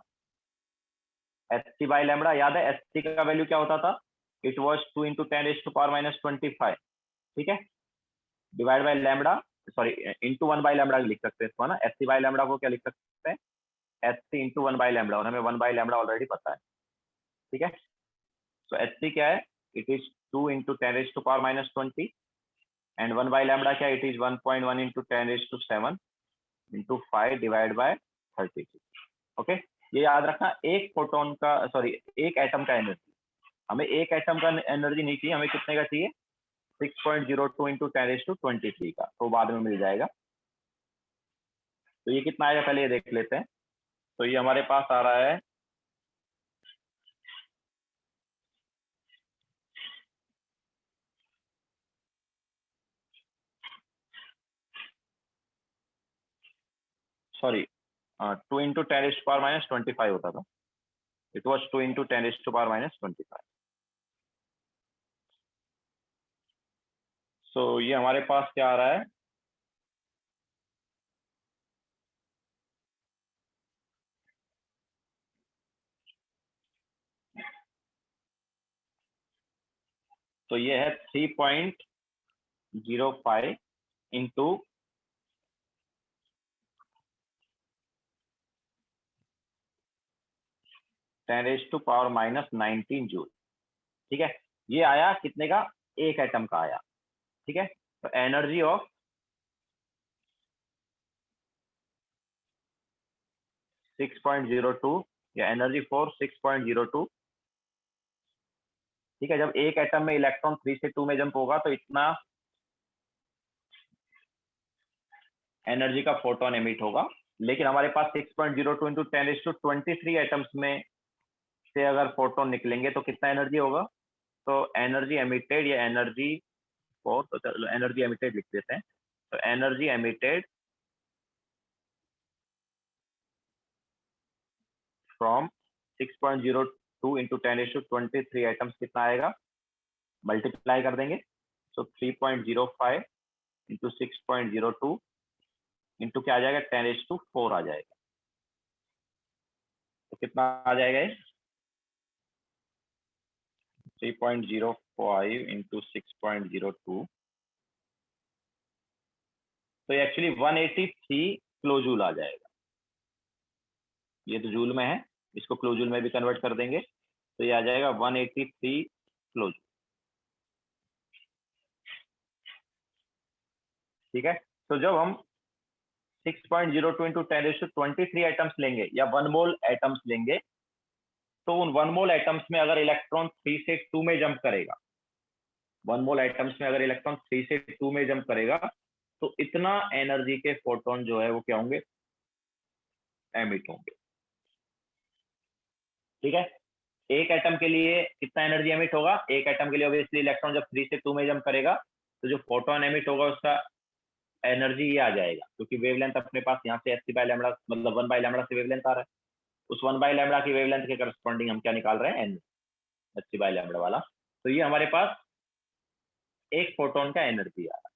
एच बाई लैम्बडा, याद है एच का वैल्यू क्या होता था, इट वॉज 2 इंटू 10⁻⁻25, ठीक है, divide by lambda, sorry into 1 by lambda लिख सकते हैं इसको ना, एच बाई लैम्बडा को क्या लिख सकते हैं, एच इंटू 1 बाई लैम्बडा, और हमें 1 बाई लैम्बडा ऑलरेडी पता है, ठीक है। तो एच क्या है, it is 2 into 10⁻⁻20 and 1 by lambda क्या, it is 1.1 into 10⁻7 into 5 divide by 36, okay. ये याद रखना, एक फोटोन का, सॉरी एक एटम का एनर्जी, हमें एक एटम का एनर्जी नहीं चाहिए, हमें कितने का चाहिए, 6.02 इंटू 10⁻23 का, तो बाद में मिल जाएगा। तो ये कितना आएगा पहले ये देख लेते हैं। तो ये हमारे पास आ रहा है सॉरी 2 इंटू 10⁻⁻25 होता था, इट वॉज 2 इंटू 10⁻⁻25। सो ये हमारे पास क्या आ रहा है, तो ये है 3.05 इंटू 10⁻⁻19 जूल, ठीक है। ये आया कितने का, एक एटम का आया, ठीक है। तो एनर्जी ऑफ 6.02 या एनर्जी फॉर 6.02, ठीक है। जब एक एटम में इलेक्ट्रॉन 3 से 2 में जंप होगा तो इतना एनर्जी का फोटोन एमिट होगा, लेकिन हमारे पास 6.02 इंटू 10⁻23 एटम्स में से अगर फोटोन निकलेंगे तो कितना एनर्जी होगा, तो एनर्जी एमिटेड या एनर्जी फॉर, तो चलो एनर्जी एमिटेड लिख देते हैं। तो energy emitted from 6.02 into 10⁻23 atoms कितना आएगा, मल्टीप्लाई कर देंगे, तो 3.05 इंटू 6.02 इंटू क्या आ जाएगा, 10⁻4 आ जाएगा। तो कितना आ जाएगा ये, 3.05 इंटू 6.02, तो एक्चुअली 183 किलो जूल आ जाएगा। ये तो जूल में है, इसको किलो जूल में भी कन्वर्ट कर देंगे तो ये आ जाएगा 183 किलो जूल, ठीक है। तो जब हम 6.02 इंटू 10⁻23 एटम्स लेंगे या 1 मोल एटम्स लेंगे, तो उन 1 मोल एटम्स में अगर इलेक्ट्रॉन 3 से 2 में जंप करेगा, 1 मोल एटम्स में अगर इलेक्ट्रॉन 3 से 2 में जंप करेगा, तो इतना एनर्जी के फोटोन जो है वो क्या होंगे, एमिट होंगे, ठीक है। एक एटम के लिए कितना एनर्जी एमिट होगा, एक एटम के लिए ऑब्वियसली इलेक्ट्रॉन जब 3 से 2 में जंप करेगा तो जो फोटोन एमिट होगा उसका एनर्जी ये आ जाएगा, क्योंकि वेवलेंथ अपने पास यहाँ से एच बाई लैम्बडा, मतलब 1 बाई लैम्बडा से वेवलेंथ आ रहा है, उस 1 बाई लैम्बडा की वेवलेंथ के करस्पॉन्डिंग हम क्या निकाल रहे हैं, एन, एच बाई लैम्बडा वाला। तो ये हमारे पास एक फोटोन का एनर्जी आ रहा है,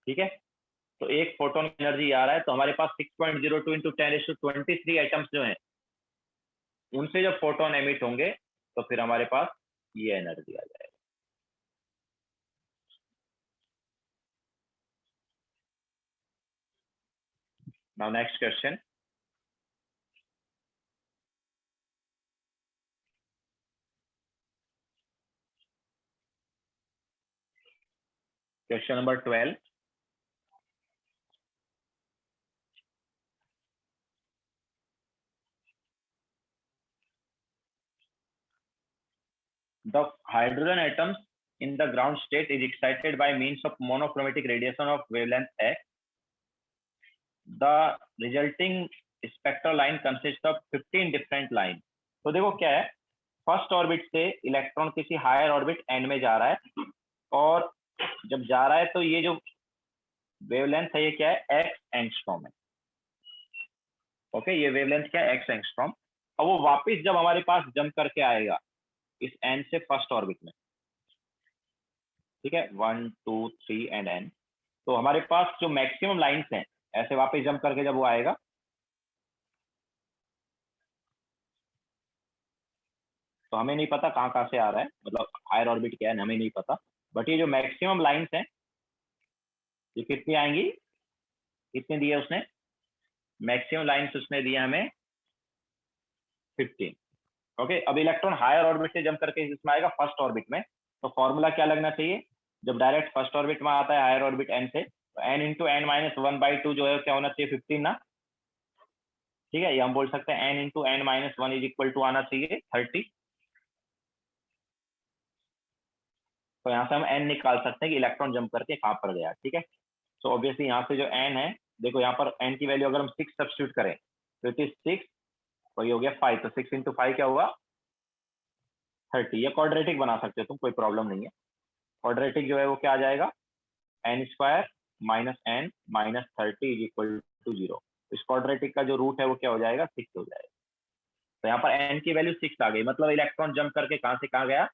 ठीक है। तो एक फोटोन की एनर्जी आ रहा है, तो हमारे पास 6.02 इंटू 10⁻23 एटम्स जो हैं उनसे जब फोटोन एमिट होंगे तो फिर हमारे पास ये एनर्जी आ जाएगी। Now next question, question number 12, the hydrogen atoms in the ground state is excited by means of monochromatic radiation of wavelength x. The resulting spectral line consists of 15 different lines. तो देखो क्या है, first orbit से electron किसी higher orbit and में जा रहा है, और जब जा रहा है तो ये जो वेवलेंथ है ये क्या है, एक्स एंगस्ट्रॉम है, ओके। ये वेवलेंथ क्या है, एक्स एंगस्ट्रॉम। और वो वापस जब हमारे पास जंप करके आएगा इस एन से फर्स्ट ऑर्बिट में, ठीक है, 1 2 3 एंड एन, तो हमारे पास जो मैक्सिमम लाइंस हैं ऐसे वापस जंप करके जब वो आएगा, तो हमें नहीं पता कहाँ कहाँ से आ रहा है, मतलब हायर ऑर्बिट क्या है हमें नहीं पता, बट ये जो मैक्सिमम लाइंस हैं ये कितनी आएंगी, कितने दिए उसने, मैक्सिमम लाइंस उसने दिया हमें 15। ओके, अब इलेक्ट्रॉन हायर ऑर्बिट से जंप करके इसमें आएगा फर्स्ट ऑर्बिट में, तो फॉर्मूला क्या लगना चाहिए, जब डायरेक्ट फर्स्ट ऑर्बिट में आता है हायर ऑर्बिट एन से, तो एन इंटू एन माइनस 1/2 जो है क्या होना चाहिए 15 ना, ठीक है, ये हम बोल सकते हैं n into n minus 1 is equal to आना चाहिए 30। तो यहाँ से हम एन निकाल सकते हैं कि इलेक्ट्रॉन जंप करके कहाँ पर गया, ठीक है। तो ऑब्वियसली यहाँ से जो एन है, देखो यहाँ पर एन की वैल्यू अगर हम 6 सब्स्टिट्यूट करें तो इट इज 6, और ये हो गया 5, तो 6 इंटू 5 क्या हुआ 30। ये क्वाड्रेटिक बना सकते हो तुम, कोई प्रॉब्लम नहीं है। क्वाड्रेटिक जो है वो क्या आ जाएगा, n square minus n minus 30 is equal to 0। इस क्वाड्रेटिक का जो रूट है वो क्या हो जाएगा 6 हो जाएगा। तो यहाँ पर एन की वैल्यू 6 आ गई, मतलब इलेक्ट्रॉन जंप करके कहाँ से कहाँ गया,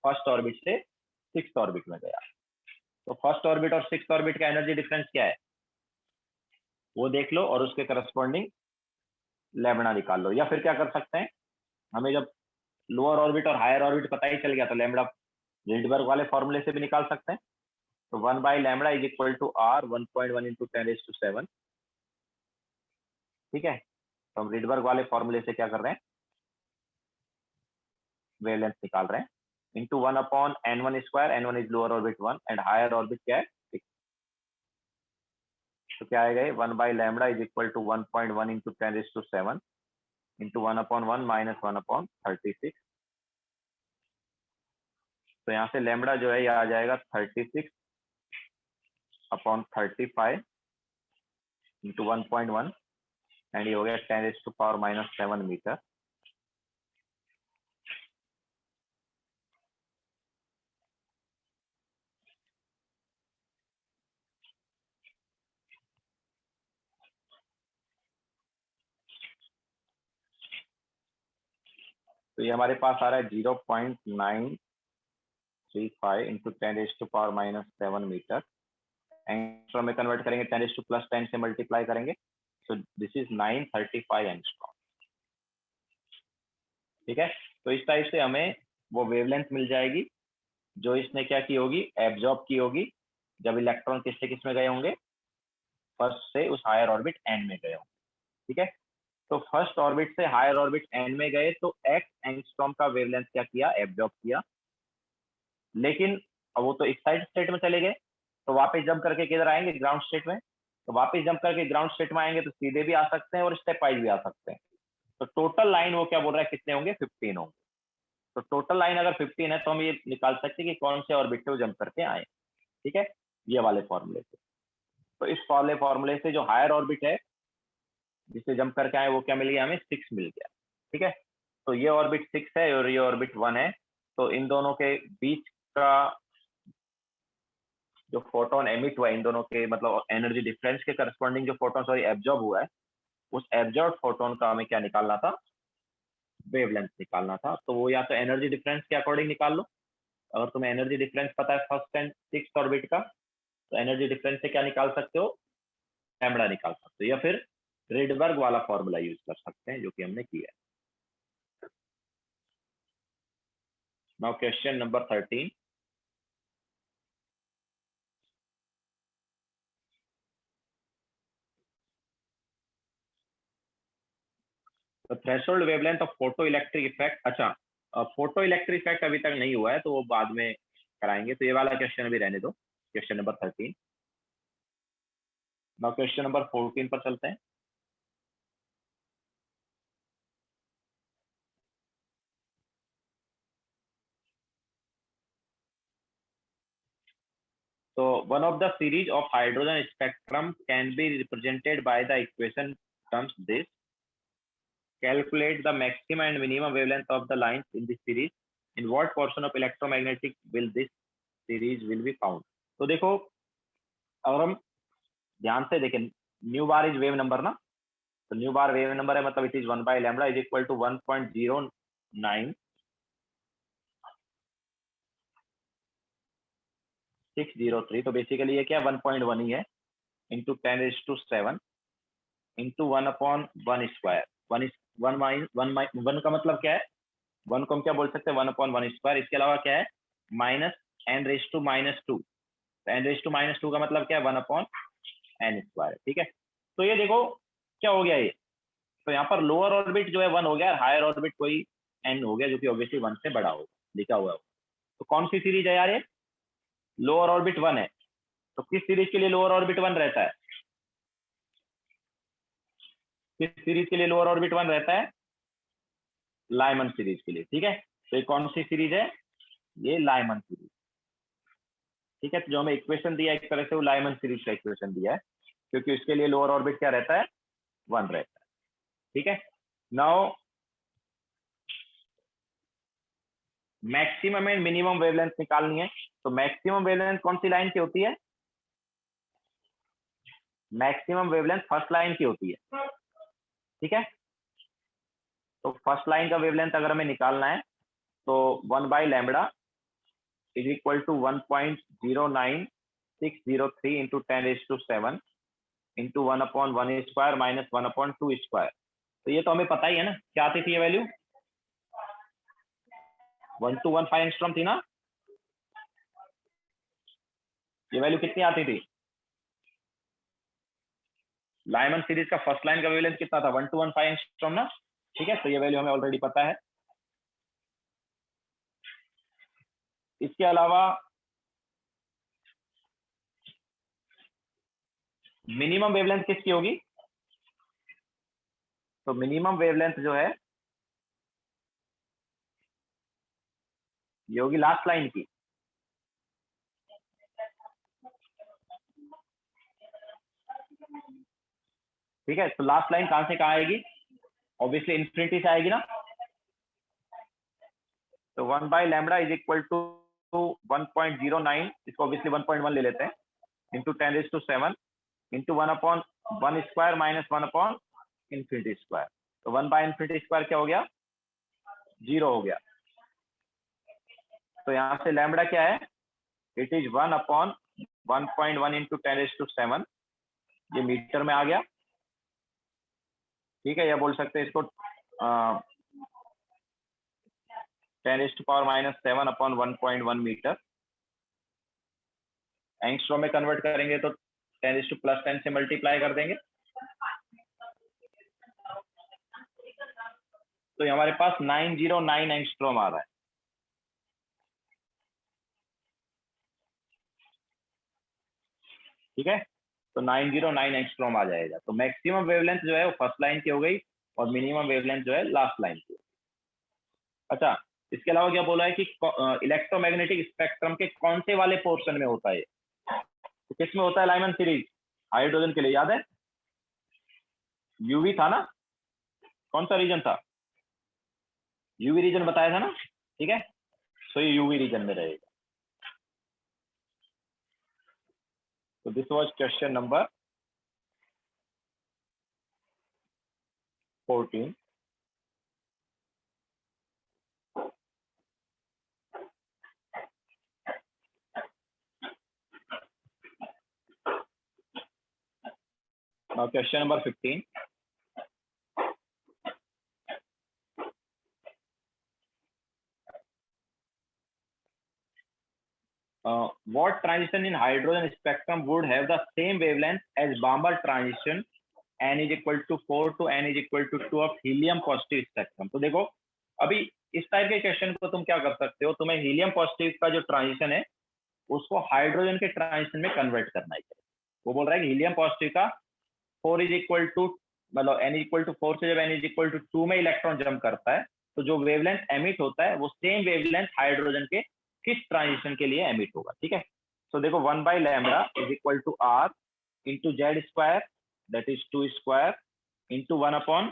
फर्स्ट ऑर्बिट से सिक्स्थ ऑर्बिट में गया। तो फर्स्ट ऑर्बिट और सिक्स्थ ऑर्बिट का एनर्जी डिफरेंस क्या है वो देख लो, और उसके करस्पॉन्डिंग लैम्बडा निकाल लो, या फिर क्या कर सकते हैं, हमें जब लोअर ऑर्बिट और हायर ऑर्बिट पता ही चल गया तो लैम्बडा रिल्डबर्ग वाले फॉर्मूले से भी निकाल सकते हैं। तो 1/λ is equal to R 1.1 into 10⁻⁷, ठीक है। तो हम रिल्डबर्ग वाले फॉर्मूले से क्या कर रहे हैं, वेवलेंथ निकाल रहे हैं, into 1/n1², n1 is lower orbit 1 and higher orbit क्या है 6। तो क्या आएगा 1/λ is equal to 1.1 into 10⁻⁷ into 1/1 minus 1/36। तो यहाँ से लैम्बडा जो है ये आ जाएगा 36/35 इंटू 1.1 एंड ये हो गया 10⁻⁻7 मीटर। तो ये हमारे पास आ रहा है 0.935 इंटू 10⁻⁻7 मीटर। एंगस्ट्रॉम में कन्वर्ट करेंगे 10⁻+10 से मल्टीप्लाई करेंगे, तो दिस इज 935 एंगस्ट्रॉम, ठीक है। तो इस टाइप से हमें वो वेवलेंथ मिल जाएगी जो इसने क्या की होगी, एब्जॉर्ब की होगी, जब इलेक्ट्रॉन किससे किस में गए होंगे, फर्स्ट से उस हायर ऑर्बिट एन में गए होंगे, ठीक है। तो फर्स्ट ऑर्बिट से हायर ऑर्बिट एन में गए तो x एंगस्ट्रॉम का वेवलेंथ क्या किया, एब्जॉर्ब किया। लेकिन अब वो तो एक्साइटेड स्टेट में चले गए, तो वापस जंप करके किधर आएंगे, ग्राउंड स्टेट में। तो वापस जंप करके ग्राउंड स्टेट में आएंगे तो सीधे भी आ सकते हैं और स्टेप वाइज भी आ सकते हैं। तो टोटल लाइन वो क्या बोल रहा है, कितने होंगे 15 होंगे। तो टोटल लाइन अगर 15 है तो हम ये निकाल सकते हैं कि कौन से ऑर्बिट से वो जंप करके आए, ठीक है, ये वाले फॉर्मूले से। तो इस वाले फॉर्मूले से जो हायर ऑर्बिट है जिससे जंप करके आए वो क्या मिल गया, हमें 6 मिल गया, ठीक है। तो ये ऑर्बिट 6 है और ये ऑर्बिट 1 है, तो इन दोनों के बीच का जो फोटोन एमिट हुआ, इन दोनों के मतलब एनर्जी डिफरेंस के करस्पॉन्डिंग जो फोटोन सॉरी एब्जॉर्ब हुआ है, उस एब्जॉर्ब फोटोन का हमें क्या निकालना था, वेवलेंथ निकालना था। तो वो या तो एनर्जी डिफरेंस के अकॉर्डिंग निकाल लो, अगर तुम्हें एनर्जी डिफरेंस पता है फर्स्ट एंड सिक्स्थ ऑर्बिट का, तो एनर्जी डिफरेंस से क्या निकाल सकते हो, लैम्बडा निकाल सकते हो, या फिर रिडबर्ग वाला फॉर्मूला यूज कर सकते हैं जो कि हमने किया है। Now question number 13। Threshold wavelength of photo electric effect, अच्छा फोटो इलेक्ट्रिक इफेक्ट अभी तक नहीं हुआ है तो वो बाद में कराएंगे, तो ये वाला क्वेश्चन अभी रहने दो, question number 13। Now question number 14 पर चलते हैं। So one of the series of hydrogen spectrum can be represented by the equation terms this. Calculate the maximum and minimum wavelength of the lines in this series. In what portion of electromagnetic will this series will be found? तो देखो अगर हम ध्यान से देखें, nu bar is wave number ना, तो nu bar wave number है, मतलब it is 1/λ is equal to 1.09603। तो बेसिकली ये क्या 1.1 ही है, इंटू 10⁻⁷ इंटू 1/1²। 1 का मतलब क्या है, 1 को हम क्या बोल सकते हैं, 1/1²। इसके अलावा क्या है, माइनस n⁻²। तो n⁻² का मतलब क्या है, 1/n²। ठीक है, तो ये देखो क्या हो गया ये, तो यहाँ पर लोअर ऑर्बिट जो है 1 हो गया और हायर ऑर्बिट कोई n हो गया, जो कि ऑब्वियसली 1 से बड़ा होगा, लिखा हुआ है। तो कौन सी सीरीज है यार ये, लोअर ऑर्बिट 1 है, तो किस सीरीज के लिए लोअर ऑर्बिट 1 रहता है, किस सीरीज के लिए लोअर ऑर्बिट 1 रहता है, लाइमन सीरीज के लिए। ठीक है, तो ये कौन सी सीरीज है, ये लाइमन सीरीज। ठीक है, तो जो हमें इक्वेशन दिया है एक तरह से वो लाइमन सीरीज का इक्वेशन दिया है, क्योंकि उसके लिए लोअर ऑर्बिट क्या रहता है, 1 रहता है। ठीक है, now maximum and minimum wavelength निकालनी है। तो मैक्सिमम वेवलेंथ कौन सी लाइन की होती है, मैक्सिमम वेवलेंथ फर्स्ट लाइन की होती है। ठीक है, तो फर्स्ट लाइन का वेवलेंथ अगर हमें निकालना है तो 1/λ is equal to 1.09603 into 10⁻⁷ into 1/1² minus 1/2²। तो ये तो हमें पता ही है ना, क्या आती थी ये वैल्यू, 1215 एंगस्ट्रॉम थी ना, ये वैल्यू कितनी आती थी, लाइमन सीरीज का फर्स्ट लाइन का वेवलेंथ कितना था, 1215 एंगस्ट्रॉम ना। ठीक है, तो ये वैल्यू हमें ऑलरेडी पता है। इसके अलावा मिनिमम वेवलेंथ किसकी होगी, तो मिनिमम वेवलेंथ जो है ये होगी लास्ट लाइन की। ठीक है, तो लास्ट लाइन कहां से कहां आएगी, ऑब्वियसली इन्फिनिटी से आएगी ना। तो 1/λ इज इक्वल टू 1.09, इसको ऑब्वियसली 1.1 ले लेते हैं, इंटू 10⁻⁷ इंटू 1/1² माइनस 1/∞²। तो 1/∞² क्या हो गया, 0 हो गया। तो यहाँ से लैम्बडा क्या है, इट इज 1/1.1 इंटू 10⁻⁷, ये मीटर में आ गया। ठीक है, या बोल सकते हैं इसको 10⁻⁻7/1.1 मीटर। एंगस्ट्रॉम में कन्वर्ट करेंगे तो 10⁻+10 से मल्टीप्लाई कर देंगे, तो हमारे पास 909 एंगस्ट्रॉम आ रहा है। ठीक है, तो 909 एंगस्ट्रॉम आ जाएगा। तो मैक्सिमम वेवलेंथ जो है वो फर्स्ट लाइन की हो गई और मिनिमम वेवलेंथ जो है लास्ट लाइन की। अच्छा, इसके अलावा क्या बोला है कि इलेक्ट्रोमैग्नेटिक स्पेक्ट्रम के कौन से वाले पोर्शन में होता है, तो किस में होता है लाइमन सीरीज, हाइड्रोजन के लिए, याद है यूवी था ना, कौन सा रीजन था, यूवी रीजन बताया था ना। ठीक है, तो ये यूवी रीजन में रहेगा। तो this was question number 14। Now question number 15. What transition in hydrogen spectrum would have the same wavelength as Balmer transition n is equal to 4 to n is equal to 2 of helium positive spectrum। तो देखो अभी इस type के question को तुम क्या कर सकते हो, तुम्हें हीलियम पॉजिटिव का जो ट्रांजिशन है उसको हाइड्रोजन के ट्रांजिशन में कन्वर्ट करना है। वो बोल रहा है कि हीलियम पॉजिटिव का 4 इज इक्वल टू, मतलब n इक्वल टू 4 से जब n इज इक्वल टू 2 में इलेक्ट्रॉन जंप करता है तो जो वेवलेंथ एमिट होता है वो सेम वेवलेंथ हाइड्रोजन के किस ट्रांजिशन के लिए एमिट होगा। ठीक है, तो देखो 1/λ is equal to r into z² that is 2² into 1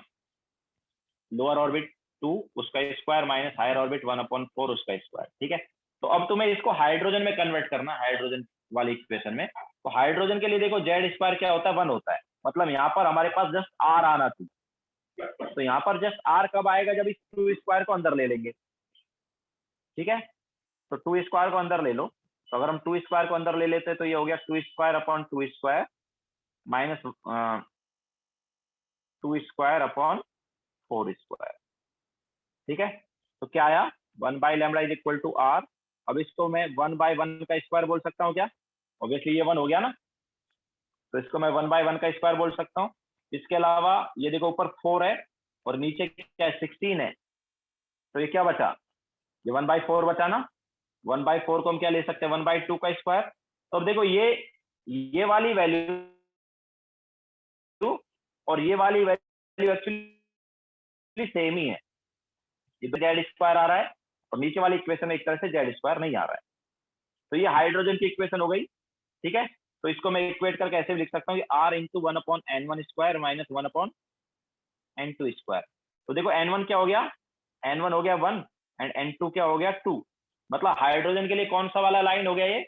lower orbit 2 उसका स्क्वायर माइनस हायर ऑर्बिट 1/4 उसका स्क्वायर। ठीक है, तो अब तुम्हें इसको हाइड्रोजन में कन्वर्ट करना, हाइड्रोजन वाली इक्वेशन में। तो हाइड्रोजन के लिए देखो z² क्या होता है, 1 होता है, मतलब यहाँ पर हमारे पास जस्ट r आना थी। तो यहाँ पर जस्ट r कब आएगा, जब इस 2² को अंदर ले लेंगे। ठीक है, तो 2² को अंदर ले लो, तो अगर हम 2² को अंदर ले लेते तो ये हो गया 2² माइनस 2² 4²। ठीक है, तो क्या आया 1 by lambda is equal to R. अब इसको मैं 1 बाई 1 का स्क्वायर बोल सकता हूँ क्या? ऑब्वियसली ये 1 हो गया ना, तो इसको मैं 1 बाई 1 का स्क्वायर बोल सकता हूँ। इसके अलावा ये देखो ऊपर 4 है और नीचे क्या है 16 है, तो ये क्या बचा? ये 1 बाई 4 बचा ना। 1 बाई 4 को हम क्या ले सकते हैं 1 बाई 2 का स्क्वायर। तो अब देखो ये वाली वैल्यू और ये वाली वैल्यू एक्चुअली सेम ही है। ये तो जेड स्क्वायर आ रहा है और नीचे वाली इक्वेशन में एक तरह से जेड स्क्वायर नहीं आ रहा है। तो ये हाइड्रोजन की इक्वेशन हो गई, ठीक है। तो इसको मैं इक्वेट करके ऐसे भी लिख सकता हूँ कि R into 1/n1 square minus 1/n2 square. तो देखो n1 क्या हो गया, n1 हो गया 1 एंड n2 क्या हो गया 2। मतलब हाइड्रोजन के लिए कौन सा वाला लाइन हो गया ये?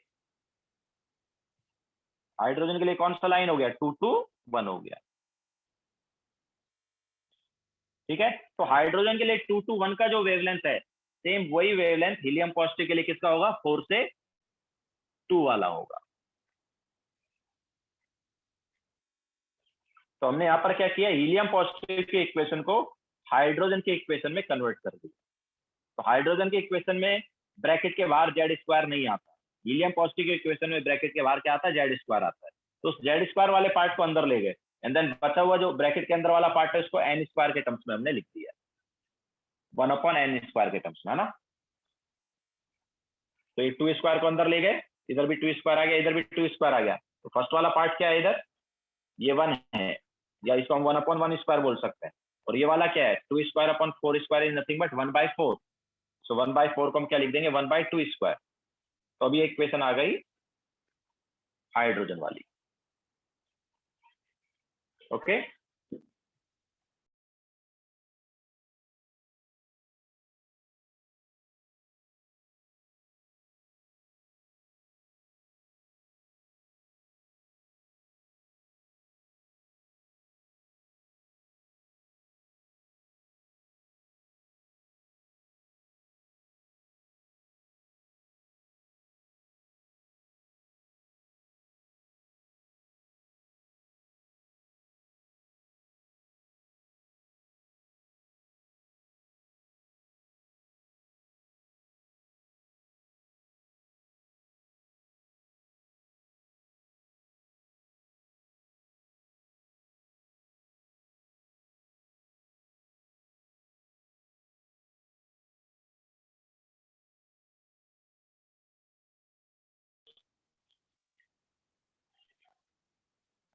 हाइड्रोजन के लिए कौन सा लाइन हो गया? 2 to 1 हो गया, ठीक है। तो हाइड्रोजन के लिए 2 to 1 का जो वेवलेंथ है, सेम वही वेवलेंथ हीलियम पॉजिटिव के लिए किसका होगा? 4 से 2 वाला होगा। तो हमने यहां पर क्या किया, हीलियम पॉजिटिव की इक्वेशन को हाइड्रोजन की इक्वेशन में कन्वर्ट कर दिया। तो हाइड्रोजन की इक्वेशन में ब्रैकेट के बाहर जेड स्क्वायर नहीं आता, हीलियम पॉजिटिव की इक्वेशन में ब्रैकेट के बाहर क्या आता है? जेड स्क्वायर आता है। तो उस जेड स्क्वायर वाले पार्ट को अंदर ले गए एंड देन बचा हुआ जो ब्रैकेट के अंदर वाला पार्ट है उसको एन स्क्वायर के टर्म्स में हमने लिख दिया, 1/n स्क्वायर के टर्म्स में, है ना। तो ये 2 स्क्वायर को अंदर ले गए, इधर भी 2 स्क्वायर आ गया, इधर भी 2 स्क्वायर आ गया। तो फर्स्ट वाला पार्ट क्या है? इधर ये 1 है, या इसको हम 1/1 स्क्वायर बोल सकते हैं। और ये वाला क्या है? 2 square upon 4 square is nothing but 1/4। सो 1/4 को हम क्या लिख देंगे? 1/2 स्क्वायर। तो अभी इक्वेशन आ गई हाइड्रोजन वाली, ओके।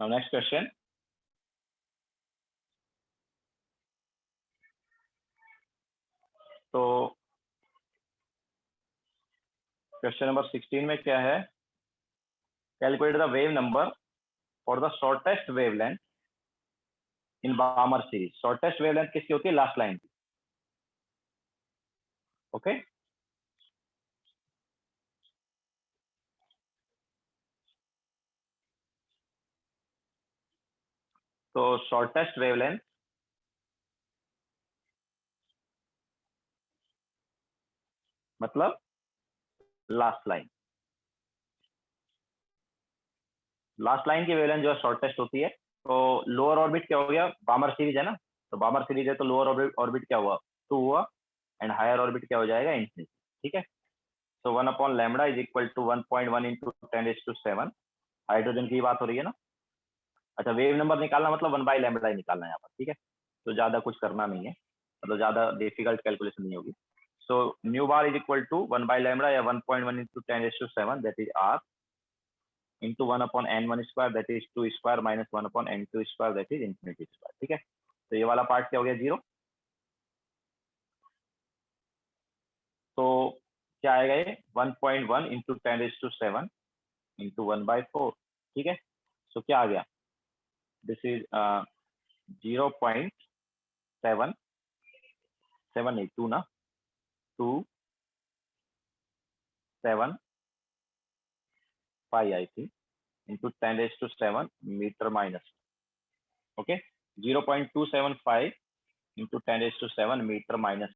Now next question. तो क्वेश्चन नंबर 16 में क्या है? Calculate the wave number for the shortest wavelength in बामर series. Shortest wavelength किसकी होती है? लास्ट लाइन की, ओके। तो शॉर्टेस्ट वेवलेंथ मतलब लास्ट लाइन, लास्ट लाइन की वेवलेंथ जो है शॉर्टेस्ट होती है। तो लोअर ऑर्बिट क्या हो गया? बामर सीरीज है ना, तो बामर सीरीज है तो लोअर ऑर्बिट क्या हुआ? 2 हुआ एंड हायर ऑर्बिट क्या हो जाएगा? इंफिनिटी, ठीक है। तो 1/λ is equal to 1.1 into 10⁷ hydrogen की बात हो रही है ना। अच्छा, वेव नंबर निकालना मतलब 1/λ ही निकालना है यहाँ पर, ठीक है। तो ज्यादा कुछ करना नहीं है, मतलब ज्यादा डिफिकल्ट कैलकुलेशन नहीं होगी। So nu bar is equal to 1/λ या 1.1 into 10⁷ that is R into 1/n1 square that is 2 square minus 1/n2 square that is infinity square, ठीक है। तो ये वाला पार्ट क्या हो गया? 0। तो क्या आएगा ये? 1.1 इंटू 10⁷ इंटू 1/4, ठीक है। सो क्या आ गया? दिस इज 0.7 7 नहीं 2 ना, 275 आई थी into 10⁷ metre minus, okay. 0.275 into 10⁷ metre minus